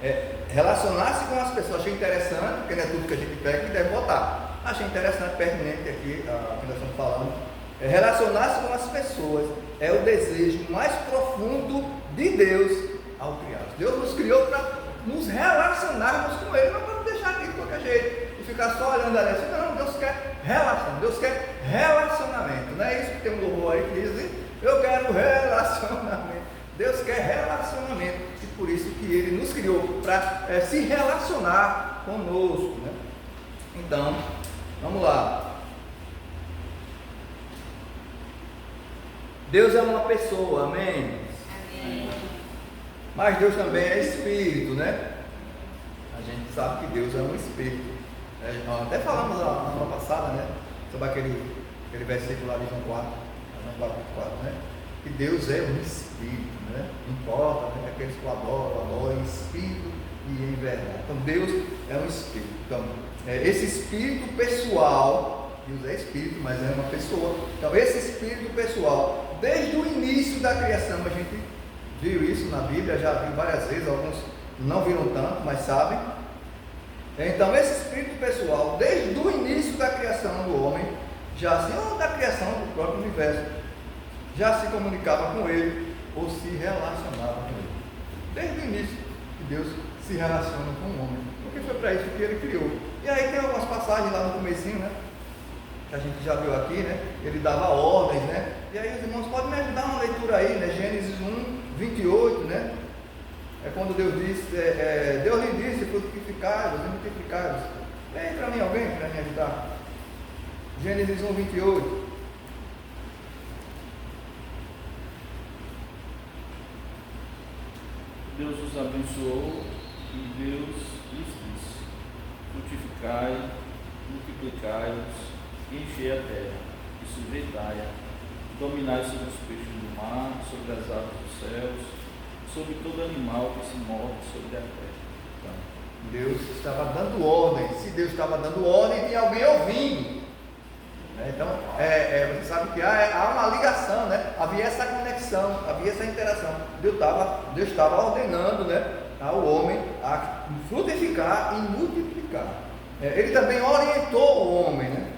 Speaker 1: aí. Relacionar-se com as pessoas. Achei interessante, porque não é tudo que a gente pega que deve botar. Achei interessante, pertinente aqui, que nós estamos falando. Relacionar-se com as pessoas é o desejo mais profundo de Deus ao criá-los. Deus nos criou para nos relacionarmos com Ele, não vamos deixar aqui de qualquer jeito e ficar só olhando ali assim. Não, Deus quer relação, Deus quer relacionamento. Não é isso que tem um louvor aí que diz, eu quero relacionamento. Deus quer relacionamento, e por isso que Ele nos criou para se relacionar conosco, né? Então, vamos lá. Deus é uma pessoa, amém?
Speaker 4: Amém.
Speaker 1: Mas Deus também é Espírito, né? A gente sabe que Deus é um Espírito. Nós até falamos na semana passada, né? Sobre aquele versículo lá de João 4, né? Que Deus é um Espírito, né? Não importa, né? Que aqueles que o adoram em Espírito e em verdade. Então Deus é um Espírito. Então, esse Espírito pessoal, Deus é Espírito, mas é uma pessoa. Então esse Espírito pessoal, desde o início da criação, a gente viu isso na Bíblia, já viu várias vezes, alguns não viram tanto, mas sabem. Então esse Espírito pessoal, desde o início da criação do homem, ou da criação do próprio universo, já se comunicava com ele, ou se relacionava com ele. Desde o início que Deus se relaciona com o homem, porque foi para isso que ele criou. E aí tem algumas passagens lá no comecinho, né? Que a gente já viu aqui, né? Ele dava ordens, né? E aí os irmãos podem me ajudar uma leitura aí, né? Gênesis 1:28, né? É quando Deus disse, Deus lhe disse, frutificai-vos e multiplicai-vos. Vem para mim alguém para me ajudar. Gênesis 1:28.
Speaker 6: Deus os abençoou e Deus lhes disse: frutificai, multiplicai-vos, enchei a terra e sujeitai-a, dominai sobre os peixes do mar, sobre as aves dos céus, sobre todo animal que se move sobre a terra.
Speaker 1: Deus estava dando ordem. Se Deus estava dando ordem, tinha alguém ouvindo. Então, você sabe que há uma ligação, né? Havia essa conexão, havia essa interação. Deus estava ordenando, né, ao homem a frutificar e multiplicar. Ele também orientou o homem, né?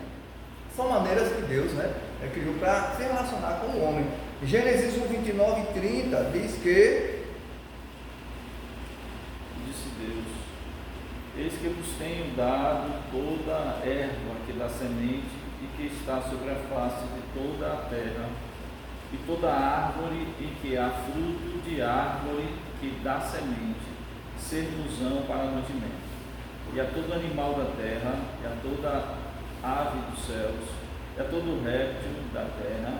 Speaker 1: São maneiras que Deus, né, criou para se relacionar com o homem. Gênesis 1, 29 e 30 diz que
Speaker 6: disse Deus: eis que vos tenho dado toda a erva que dá semente e que está sobre a face de toda a terra, e toda árvore em que há fruto de árvore que dá semente, ser-vos-ão para mantimento. E a todo animal da terra, e a toda ave dos céus, e a todo réptil da terra,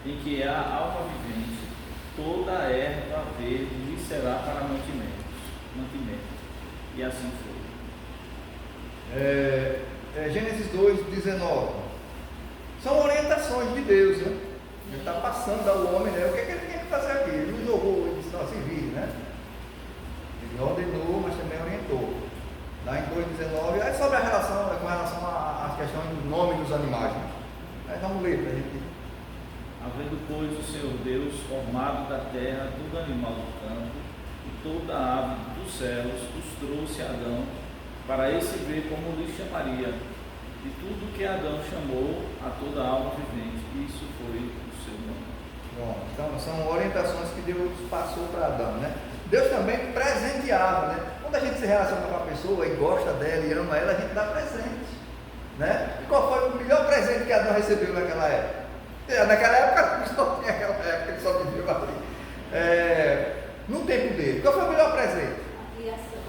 Speaker 6: em que há alma vivente, toda a erva verde lhe será para mantimento. E assim foi.
Speaker 1: Gênesis 2, 19. São orientações de Deus, né? Ele está passando ao homem, né? O que é que ele tinha que fazer aqui? Ele não jogou, ele disse, não, se vire, né? Ele ordenou, mas também orientou. Lá em 2,19, aí sobre a relação, com relação à questão do nome dos animais, né? Aí vamos ler para a gente.
Speaker 6: Havendo, pois, o Senhor Deus formado da terra todo animal do campo e toda ave dos céus, os trouxe a Adão, para esse ver como lhe chamaria. De tudo que Adão chamou a toda alma vivente, isso foi o seu nome.
Speaker 1: Bom, então são orientações que Deus passou para Adão, né? Deus também presenteava, né? Quando a gente se relaciona com uma pessoa e gosta dela e ama ela, a gente dá presente, né? E qual foi o melhor presente que Adão recebeu naquela época? Naquela época, só tinha aquela época, ele só viveu ali. No tempo dele, qual foi o melhor presente?
Speaker 5: A criação.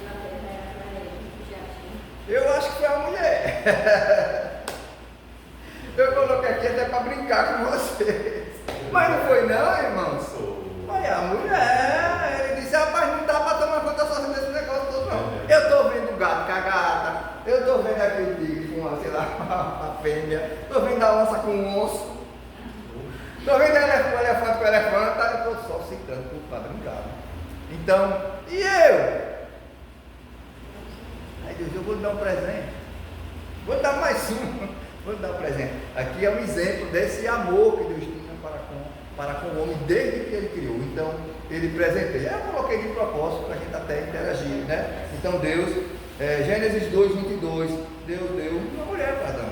Speaker 5: Na terra era para ele, no jardim.
Speaker 1: Eu acho que foi a mulher. Eu coloquei aqui até para brincar com vocês. Mas não foi não, irmãos? Foi a mulher. Ele disse, rapaz, não dá para tomar conta sozinho desse negócio todo não. Eu estou vendo o gato com a gata. Eu estou vendo aquele tigre com uma, sei lá, uma fêmea. Estou vendo a onça com um osso. Estou vendo o elefante com o elefante. Eu estou só citando para brincar. Então, e eu? Aí Deus, eu vou lhe dar um presente. Vou lhe dar mais um. Vou lhe dar um presente. Aqui é um exemplo desse amor que Deus tinha para com o homem desde que ele criou. Então, ele presenteia. Eu coloquei de propósito para a gente até interagir, né? Então, Deus, Gênesis 2, 22, Deus deu uma mulher para Adão.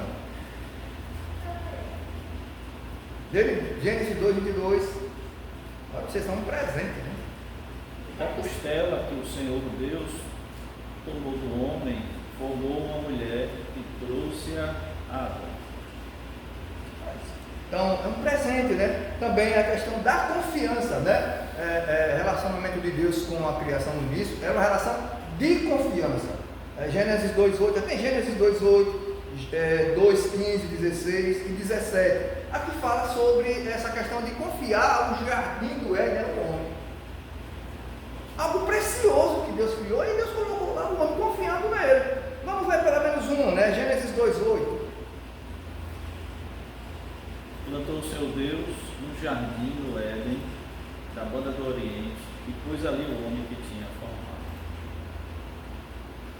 Speaker 1: Gênesis 2, 22, olha, vocês são um presente, né?
Speaker 6: Da costela que o Senhor Deus tomou do homem, formou uma mulher e trouxe-a a Adão.
Speaker 1: Então, é um presente, né? Também a questão da confiança, né? Relacionamento de Deus com a criação no início é uma relação de confiança. Gênesis 2:8, tem Gênesis 2:8, 2:15, 16 e 17. Aqui fala sobre essa questão de confiar o jardim do Éden ao homem. Algo precioso que Deus criou e Deus colocou lá o homem confiando nele. Vamos ver pelo menos um, né? Gênesis 2:8.
Speaker 6: Plantou o seu Deus no jardim do Éden, da banda do Oriente, e pôs ali o homem que tinha formado.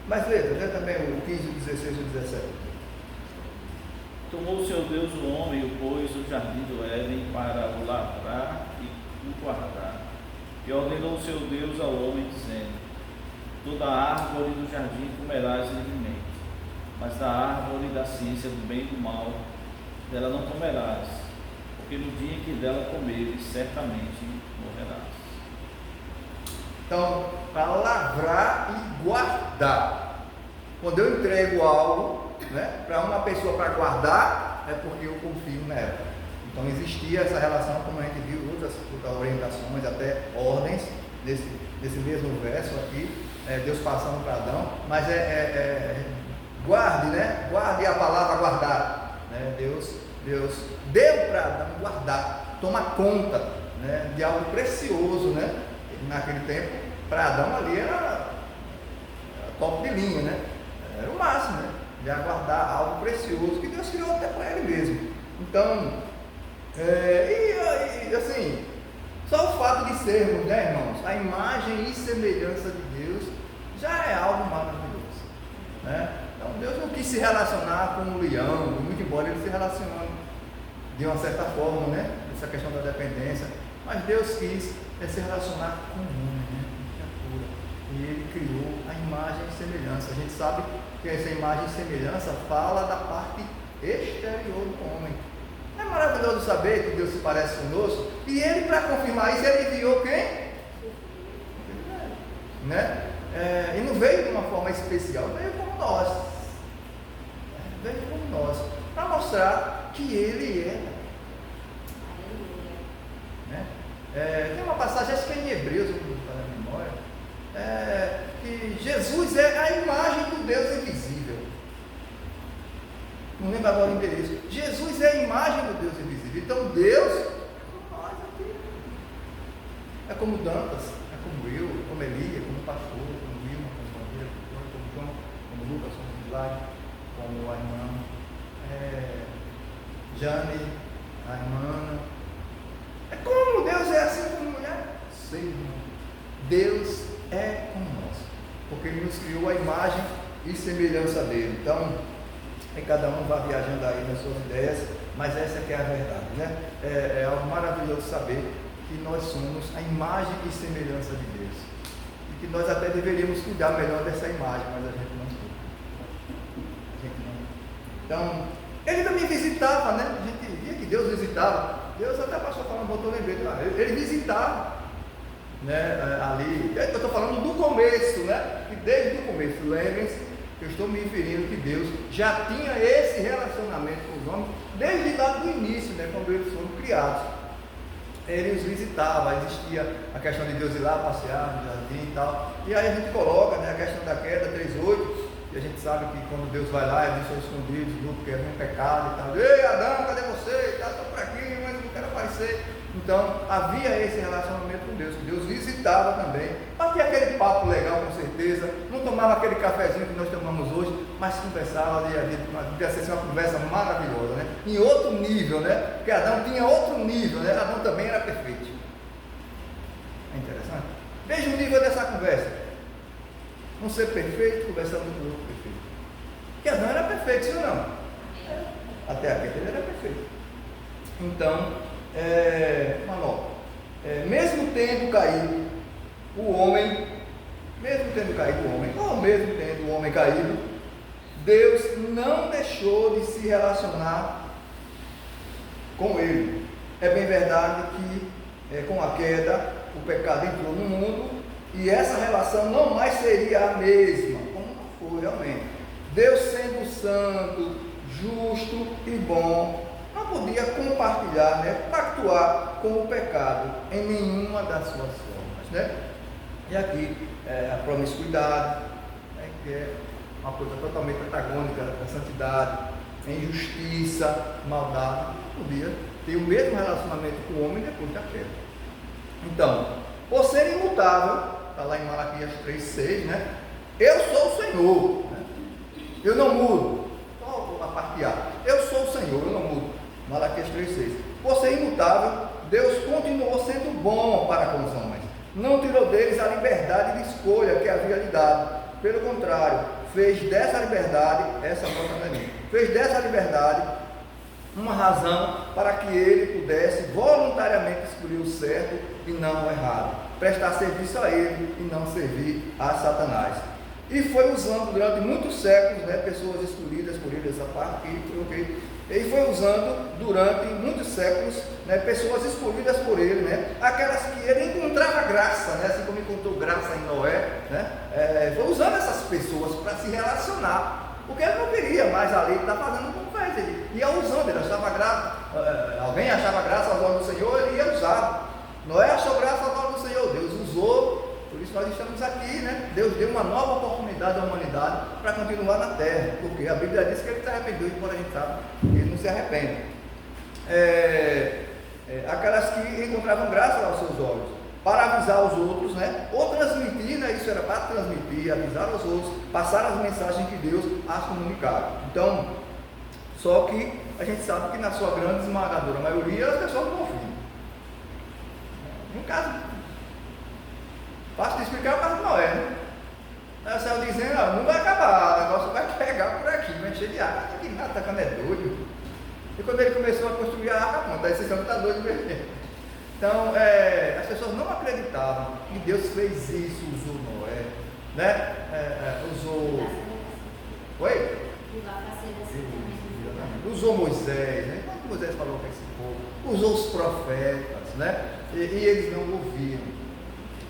Speaker 1: Mas lê também o 15, o 16 e o 17.
Speaker 6: Tomou o seu Deus o homem e o pôs no jardim do Éden para o lavrar e o guardar. E ordenou o seu Deus ao homem, dizendo: toda árvore do jardim comerás livremente, mas da árvore da ciência do bem e do mal, dela não comerás, porque no dia em que dela comeres, certamente morrerás.
Speaker 1: Então, para lavrar e guardar. Quando eu entrego algo, né, para uma pessoa para guardar, é porque eu confio nela. Então existia essa relação, como a gente viu, outras orientações, até ordens, nesse mesmo verso aqui, Deus passando para Adão, mas guarde, né? Guarde a palavra guardar. Né? Deus deu para Adão guardar, tomar conta, né, de algo precioso, né? Naquele tempo, para Adão ali era top de linha, né? Era o máximo, né? De aguardar algo precioso que Deus criou até para ele mesmo. Então, assim, Só o fato de sermos, né, irmãos, a imagem e semelhança de Deus já é algo maravilhoso, né? Então Deus não quis se relacionar com um leão, muito embora ele se relacione de uma certa forma, né? Essa questão da dependência, mas Deus quis se relacionar com o homem, né? Com criatura. E ele criou a imagem e semelhança. A gente sabe que essa imagem e semelhança fala da parte exterior do homem. Não é maravilhoso saber que Deus se parece conosco? E ele, para confirmar isso, ele enviou quem? Né? E não veio de uma forma especial, veio como nós. Veio como nós, para mostrar que ele é. Né? Tem uma passagem, acho que é em Hebreus, não estou falando a memória, que Jesus é a imagem do Deus invisível. Não lembro agora o endereço. Jesus é a imagem do Deus invisível. Então Deus é como nós aqui. É como Dantas, é como eu, como Elia, como pastor, como Vilma, como Bandeira, como João, como Lucas, como Milagre, como a irmã Jane, a irmã. É como Deus é assim como mulher? Sei, irmão. Deus é como nós, porque Ele nos criou a imagem e semelhança dele. Então, cada um vai viajando aí nas suas ideias, mas essa que é a verdade, né? É algo maravilhoso saber que nós somos a imagem e semelhança de Deus, e que nós até deveríamos cuidar melhor dessa imagem, mas a gente não cuida. Então, ele também visitava, né? A gente via que Deus visitava. Deus até passou falando, botou lembrete lá. Ele visitava, né? Ali, eu estou falando do começo, né? Que desde o começo, lembrem-se, eu estou me referindo que Deus já tinha esse relacionamento com os homens desde lá do início, né, quando eles foram criados. Ele os visitava, existia a questão de Deus ir lá passear no jardim e tal. E aí a gente coloca, né, a questão da queda 3:8, e a gente sabe que quando Deus vai lá, ele deixa escondidos, porque é um pecado e tal. Ei, Adão, cadê você? Estou por aqui, mas não quero aparecer. Então, havia esse relacionamento com Deus, que Deus visitava também, batia aquele papo legal, com certeza, não tomava aquele cafezinho que nós tomamos hoje, mas conversava, devia ser uma conversa maravilhosa, né? Em outro nível, né? Porque Adão tinha outro nível, né? Adão também era perfeito. É interessante? Veja o nível dessa conversa. Um ser perfeito conversando com o outro perfeito. Porque Adão era perfeito, sim ou não? Até aqui ele era perfeito. Então, mesmo tendo caído o homem, ou mesmo tendo o homem caído, Deus não deixou de se relacionar com ele. É bem verdade que com a queda o pecado entrou no mundo e essa relação não mais seria a mesma, como não foi realmente. Deus, sendo santo, justo e bom, não podia compartilhar, né, pactuar com o pecado em nenhuma das suas formas, né? E aqui a promiscuidade, né, que é uma coisa totalmente antagônica da santidade, injustiça, maldade, não podia ter o mesmo relacionamento com o homem depois da queda. Então, por ser imutável, está lá em Malaquias 3:6, né? Eu sou o Senhor, né? Eu não mudo. Só a parte A. Eu sou o Senhor, eu não mudo. Malaquias 3:6. Por ser imutável, Deus continuou sendo bom para com os homens. Não tirou deles a liberdade de escolha que havia lhe dado. Pelo contrário, fez dessa liberdade, fez dessa liberdade uma razão para que ele pudesse voluntariamente escolher o certo e não o errado, prestar serviço a ele e não servir a Satanás. E foi usando durante muitos séculos, né, pessoas escolhidas por ele, essa parte aqui, ok? Ele foi usando durante muitos séculos, né, pessoas escolhidas por ele, né, aquelas que ele encontrava graça, né, assim como encontrou graça em Noé, né, foi usando essas pessoas para se relacionar, porque ele não queria mais ali, ele está fazendo como faz, ele ia usando, ele achava graça, alguém achava graça aos olhos do Senhor, ele ia usar. Noé achou graça aos olhos do Senhor, Deus usou. Por isso nós estamos aqui, né? Deus deu uma nova oportunidade à humanidade para continuar na terra, porque a Bíblia diz que ele se arrependeu, embora a gente sabe que ele não se arrepende. Aquelas que encontravam graça aos seus olhos, para avisar os outros, né? Ou transmitir, né? Isso era para transmitir, avisar os outros, passar as mensagens que Deus as comunicava. Então, só que a gente sabe que na sua grande esmagadora maioria as pessoas não ouviam. Um caso fácil de explicar é o caso de Noé, né? Aí o céu dizendo, ó, não vai acabar, o negócio vai pegar por aqui, vai encher de água. Que nada, tá ficando é doido. E quando ele começou a construir a arca, pronto, aí vocês estão tá doido mesmo. Então, as pessoas não acreditavam que Deus fez isso, usou Noé, né? Usou. Oi? Usou Moisés, né? Quando Moisés falou para esse povo, usou os profetas, né? E eles não ouviam.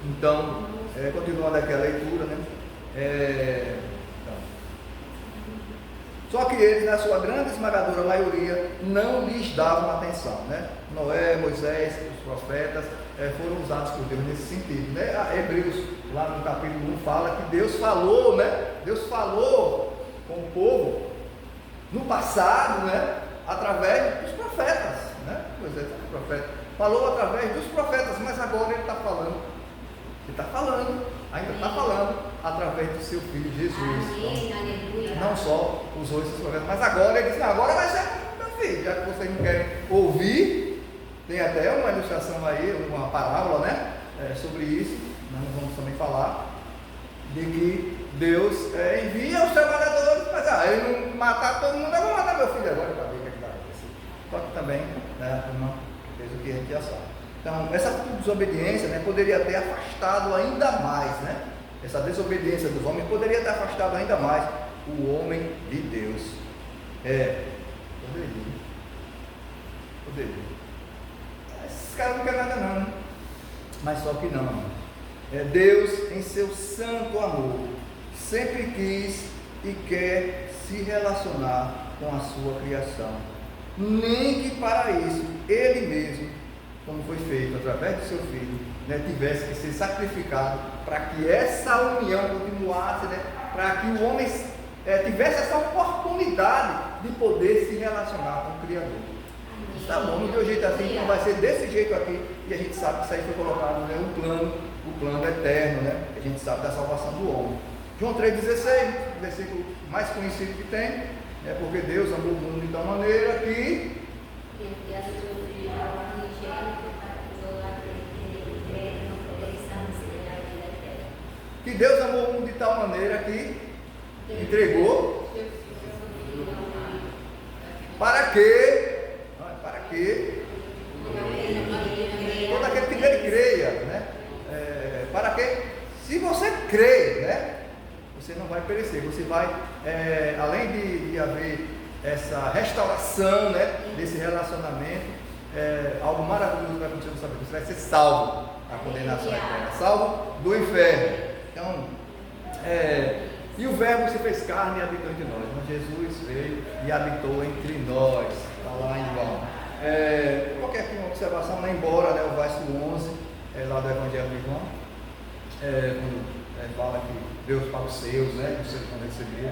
Speaker 1: Então, continuando aqui a leitura, né? Só que eles, na sua grande esmagadora maioria, não lhes davam atenção, né? Noé, Moisés, os profetas foram usados por Deus nesse sentido, né? Hebreus, lá no capítulo 1, fala que Deus falou, né? Deus falou com o povo no passado, né? Através dos profetas, né? Moisés é um profeta, falou através dos profetas, mas agora ele está falando, ainda está falando através do seu filho Jesus. Então, não só usou esses profetas, mas agora ele disse, agora vai ser meu filho, já que vocês não querem ouvir, tem até uma ilustração aí, uma parábola, né? Sobre isso, nós vamos também falar, de que Deus envia os trabalhadores, mas ele não matar todo mundo, eu vou matar meu filho agora para ver o que vai acontecer. Só que também, né, não fez o que a gente já sabe. Então, essa desobediência, né, poderia ter afastado ainda mais, né? Essa desobediência dos homens poderia ter afastado ainda mais o homem de Deus. Poderia. Esses caras não querem nada não, né? Mas só que não. Deus, em seu santo amor, sempre quis e quer se relacionar com a sua criação. Nem que para isso, Ele mesmo, como foi feito através do seu Filho, né, tivesse que ser sacrificado para que essa união continuasse, né, para que o homem tivesse essa oportunidade de poder se relacionar com o Criador. Tá bom, não deu jeito assim, então vai ser desse jeito aqui, e a gente sabe que isso aí foi colocado, né, o plano eterno, né, a gente sabe da salvação do homem. João 3,16, o versículo mais conhecido que tem, porque Deus amou o mundo de tal maneira que Deus amou o mundo de tal maneira que entregou para que todo aquele que nele creia, né? Para que, se você crê, né, você não vai perecer, você vai, além de haver essa restauração, né, desse relacionamento, algo maravilhoso vai acontecer na sua vida, você vai ser salvo da condenação eterna, salvo do inferno. Então, e o verbo se fez carne e habitou entre nós. Então, Jesus veio e habitou entre nós. Está lá em João. Qualquer uma observação, lá embora, né, o verso 11, lá do Evangelho de João, quando fala que Deus para os seus, né, os seus vão receber,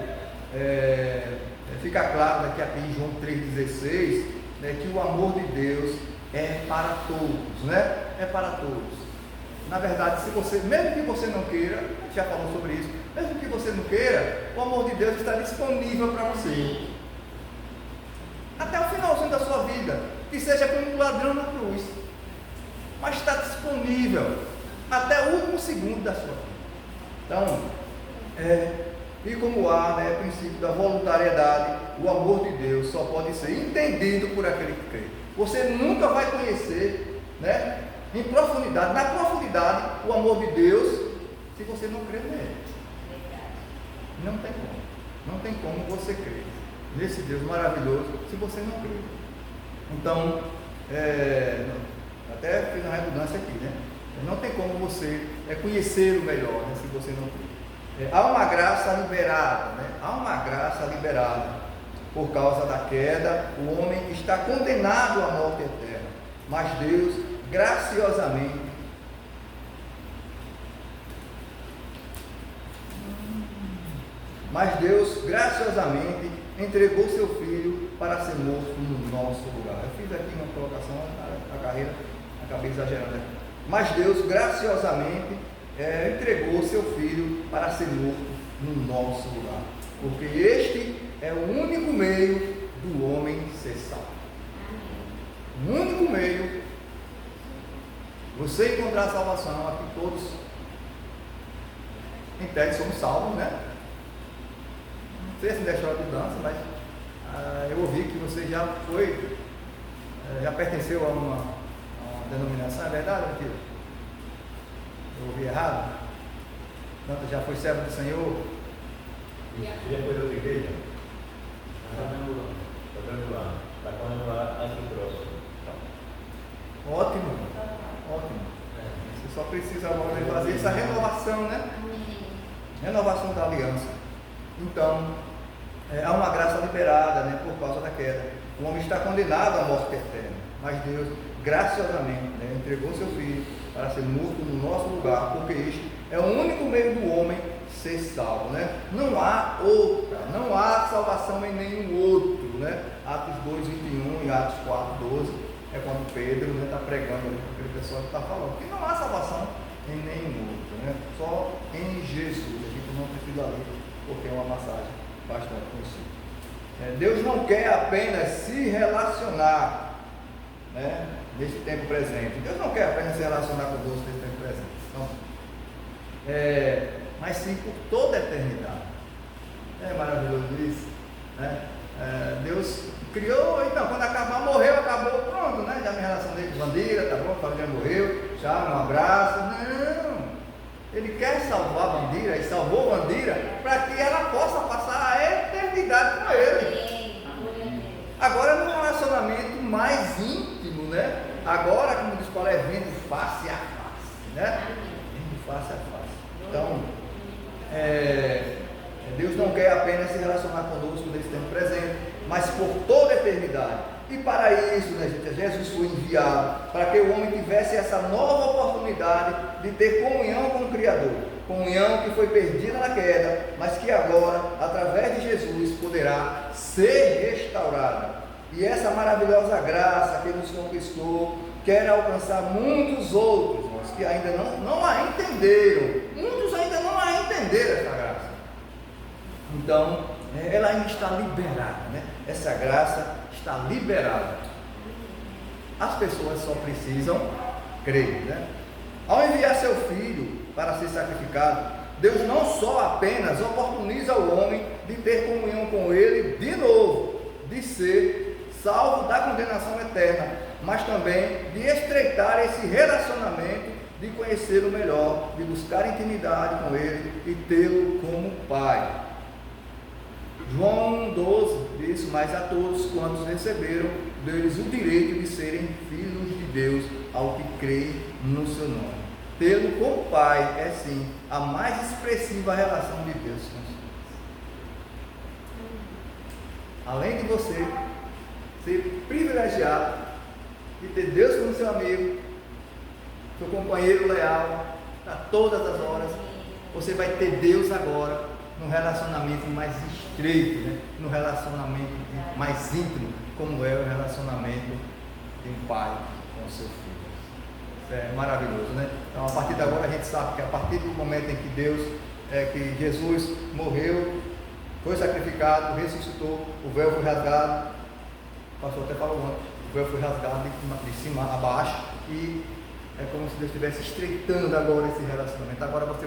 Speaker 1: fica claro que aqui em João 3,16, né, que o amor de Deus é para todos, né? É para todos. Na verdade, mesmo que você não queira, a gente já falou sobre isso, mesmo que você não queira, o amor de Deus está disponível para você. Até o finalzinho da sua vida, que seja como um ladrão na cruz, mas está disponível até o último segundo da sua vida. Então, e como há, né, o princípio da voluntariedade, o amor de Deus só pode ser entendido por aquele que crê. Você nunca vai conhecer, né, em profundidade, na profundidade, o amor de Deus, se você não crer nele. Não tem como. Não tem como você crer nesse Deus maravilhoso se você não crer. Então, até fiz uma redundância aqui, né? Não tem como você conhecer o melhor, né, se você não crer. Há uma graça liberada, né? Há uma graça liberada. Por causa da queda, o homem está condenado à morte eterna. Mas Deus, graciosamente, entregou seu filho para ser morto no nosso lugar. Eu fiz aqui uma colocação na carreira, acabei exagerando aqui. Mas Deus, graciosamente, entregou seu filho para ser morto no nosso lugar. Porque este é o único meio do homem ser salvo. O único meio você encontrar a salvação, aqui todos, em tese, somos salvos, né? Não sei se ainda é história de dança, mas eu ouvi que você já foi, já pertenceu a uma denominação, é verdade, mentira? Eu ouvi errado? Tanto já foi servo do Senhor?
Speaker 2: Já foi da outra igreja? Está dando lá. Está falando lá aqui próximo.
Speaker 1: Ótimo, ótimo. Você só precisa agora fazer essa renovação, né? Renovação da aliança. Então, há uma graça liberada, né, por causa da queda. O homem está condenado à morte eterna, mas Deus, graciosamente, né, entregou seu Filho para ser morto no nosso lugar, porque este é o único meio do homem ser salvo, né? Não há outra, não há salvação em nenhum outro, né? Atos 2:21 e Atos 4:12 é quando Pedro está pregando ali para aquele pessoal que está falando que não há salvação em nenhum outro, né? Só em Jesus. A gente não precisa ler, porque é uma passagem bastante conhecida. Deus não quer apenas se relacionar, né, nesse tempo presente. Deus não quer apenas se relacionar conosco nesse tempo presente. Então, mas sim por toda a eternidade. É maravilhoso isso, né? Deus criou, então quando acabar, morreu, acabou, pronto, né? Já me relacionei com Vandira, tá bom, a família morreu, já um abraço. Não, Ele quer salvar Vandira e salvou Vandira para que ela possa passar a eternidade com Ele. Agora num relacionamento mais íntimo, né? Agora, como diz Paulo, vendo face a face, né? Vendo face a face. Então, Deus não quer apenas se relacionar conosco nesse tempo presente, mas por toda a eternidade. E para isso, né, gente, Jesus foi enviado para que o homem tivesse essa nova oportunidade de ter comunhão com o Criador. Comunhão que foi perdida na queda, mas que agora, através de Jesus, poderá ser restaurada. E essa maravilhosa graça que nos conquistou quer alcançar muitos outros, irmãos, que ainda não a entenderam. Muitos ainda não a entenderam essa graça. Então, ela ainda está liberada, né? Essa graça está liberada. As pessoas só precisam crer, né? Ao enviar seu filho para ser sacrificado, Deus não só apenas oportuniza o homem de ter comunhão com Ele de novo, de ser salvo da condenação eterna, mas também de estreitar esse relacionamento, de conhecê-lo melhor, de buscar intimidade com Ele e tê-lo como Pai. João 12 diz: mas a todos quantos receberam, deu-lhes o direito de serem filhos de Deus, ao que creem no seu nome. Tê-lo como Pai é sim a mais expressiva relação de Deus com os filhos. Além de você ser privilegiado de ter Deus como seu amigo, seu companheiro leal a todas as horas, você vai ter Deus agora num relacionamento mais estreito, né? Num relacionamento mais íntimo, como é o relacionamento de um pai com o seu filho. Isso é maravilhoso, né? Então, a partir de agora, a gente sabe que a partir do momento em que que Jesus morreu, foi sacrificado, ressuscitou, o véu foi rasgado, o pastor até falou antes, o véu foi rasgado de cima a baixo, e é como se Deus estivesse estreitando agora esse relacionamento. Agora você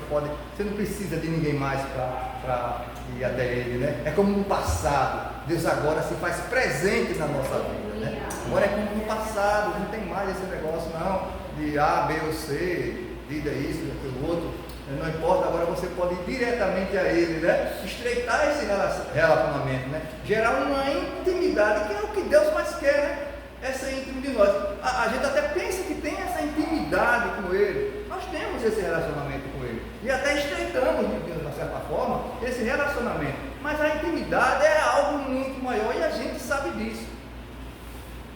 Speaker 1: não precisa de ninguém mais para ir até Ele, né? É como no passado. Deus agora se faz presente na nossa vida, né? Agora é como no passado, não tem mais esse negócio não, de A, B ou C, vida isso, aquilo outro. Não importa, agora você pode ir diretamente a Ele, né? Estreitar esse relacionamento, né? Gerar uma intimidade, que é o que Deus mais quer, né? Essa íntimo de nós. A gente até pensa que tem essa intimidade com Ele. Nós temos esse relacionamento com Ele. E até estreitamos, de uma certa forma, esse relacionamento. Mas a intimidade é algo muito maior e a gente sabe disso,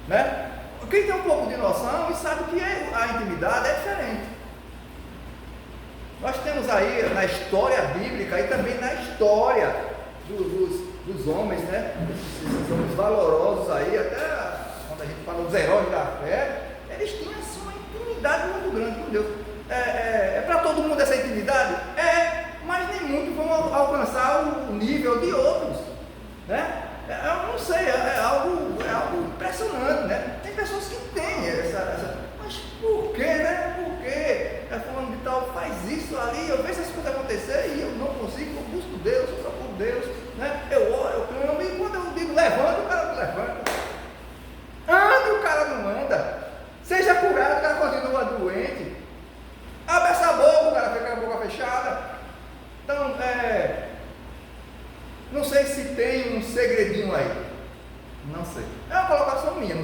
Speaker 1: né? Quem tem um pouco de noção e sabe que a intimidade é diferente. Nós temos aí na história bíblica e também na história dos homens, né? Esses homens valorosos aí, até quando a gente fala dos heróis da fé, eles tinham assim, uma intimidade muito grande com Deus. É para todo mundo essa intimidade? Mas nem muitos vão alcançar o nível de outros, né? Eu não sei, é algo impressionante, né? Tem pessoas que têm essa mas por quê, né?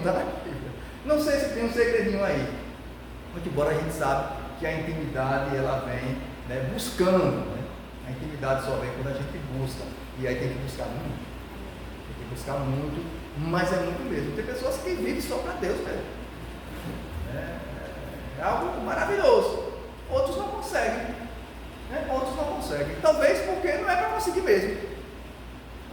Speaker 1: está na Bíblia. Não sei se tem um segredinho aí, muito embora a gente sabe que a intimidade ela vem, né, buscando, né? A intimidade só vem quando a gente busca, e aí tem que buscar muito, mas é muito mesmo. Tem pessoas que vivem só para Deus, né? É algo maravilhoso. Outros não conseguem, né? Talvez porque não é para conseguir mesmo,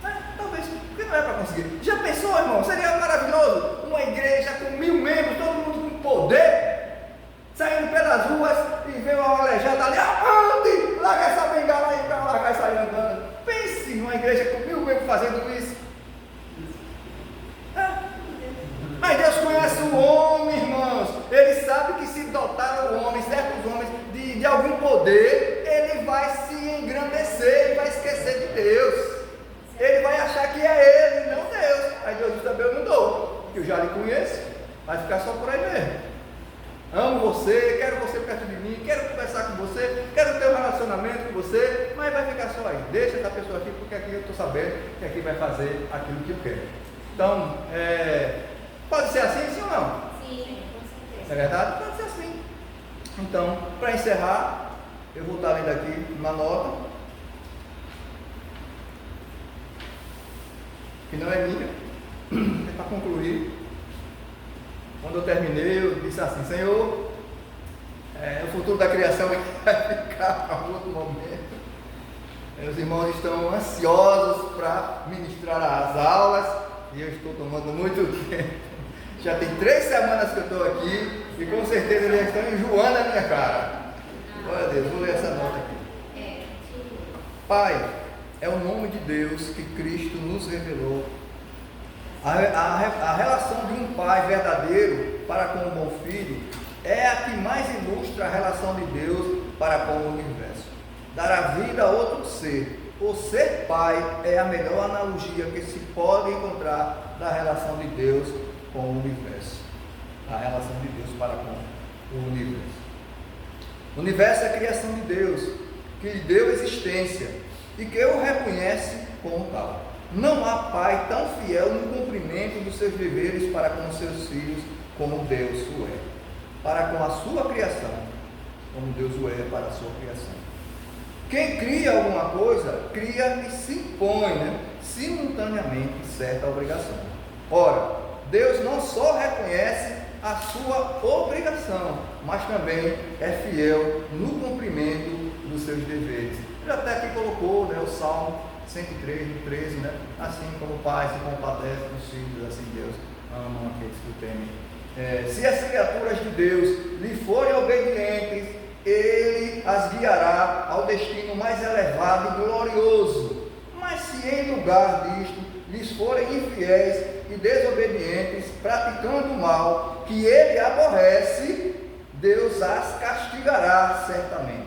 Speaker 1: né? Talvez porque não é para conseguir. Já pensou, irmão? Seria maravilhoso uma igreja com 1000 membros, todo mundo com poder, saindo pelas ruas e vem uma aleijada ali, ande, larga essa bengala aí para largar e sair andando. Pense numa igreja com 1000 membros fazendo isso. Mas Deus conhece o homem, irmãos. Ele sabe que se dotar o homem, certos homens, de algum poder, ele vai se engrandecer, ele vai esquecer de Deus. Ele vai achar que é ele, não Deus. Aí Deus diz também: eu não dou, porque eu já lhe conheço. Vai ficar só por aí mesmo. Amo você, quero você perto de mim, quero conversar com você, quero ter um relacionamento com você, mas vai ficar só aí. Deixa essa pessoa aqui, porque aqui eu estou sabendo que aqui vai fazer aquilo que eu quero. Então, pode ser assim, sim ou não?
Speaker 5: Sim, com certeza.
Speaker 1: É verdade? Pode ser assim. Então, para encerrar, eu vou estar lendo aqui uma nota, que não é minha, é para concluir. Quando eu terminei, eu disse assim: Senhor, o futuro da criação vai ficar para outro momento. Os irmãos estão ansiosos para ministrar as aulas e eu estou tomando muito tempo. Já tem 3 semanas que eu estou aqui e com certeza eles estão enjoando a minha cara. Glória a Deus, vou ler essa nota aqui. Pai, é o nome de Deus que Cristo nos revelou. A relação de um pai verdadeiro para com o bom filho é a que mais ilustra a relação de Deus para com o universo. Dar a vida a outro ser, ou ser pai, é a melhor analogia que se pode encontrar da relação de Deus com o universo. A relação de Deus para com o universo. O universo é a criação de Deus, que lhe deu existência e que o reconhece como tal. Não há pai tão fiel no cumprimento dos seus deveres para com os seus filhos como Deus o é, para com a sua criação, como Deus o é para a sua criação. Quem cria alguma coisa, cria e se impõe, simultaneamente certa obrigação. Ora, Deus não só reconhece a sua obrigação, mas também é fiel no cumprimento dos seus deveres. Ele até aqui colocou, o Salmo 103, no 13, assim como o Pai se compadece dos filhos, assim Deus ama aqueles que o temem. Se as criaturas de Deus lhe forem obedientes, Ele as guiará ao destino mais elevado e glorioso. Mas se em lugar disto lhes forem infiéis e desobedientes, praticando o mal que Ele aborrece, Deus as castigará certamente,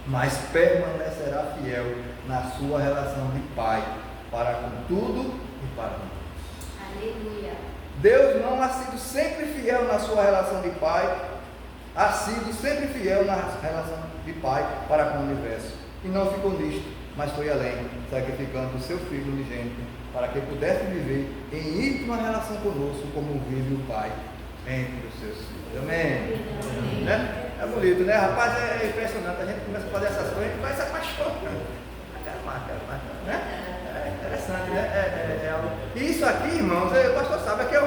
Speaker 1: mas permanecerá fiel na sua relação de pai para com tudo e para com todos.
Speaker 4: Aleluia.
Speaker 1: Deus não ha sido sempre fiel na sua relação de pai, ha sido sempre fiel na relação de pai para com o universo, e não ficou nisto, mas foi além, sacrificando o seu Filho unigênito, para que pudesse viver em íntima relação conosco, como vive o Pai entre os seus filhos. Amém? Né? É bonito, né? Rapaz, é impressionante. A gente começa a fazer essas coisas e vai se apaixonando. Quero mais, né? É interessante, né? E isso aqui, irmãos, o pastor sabe que é o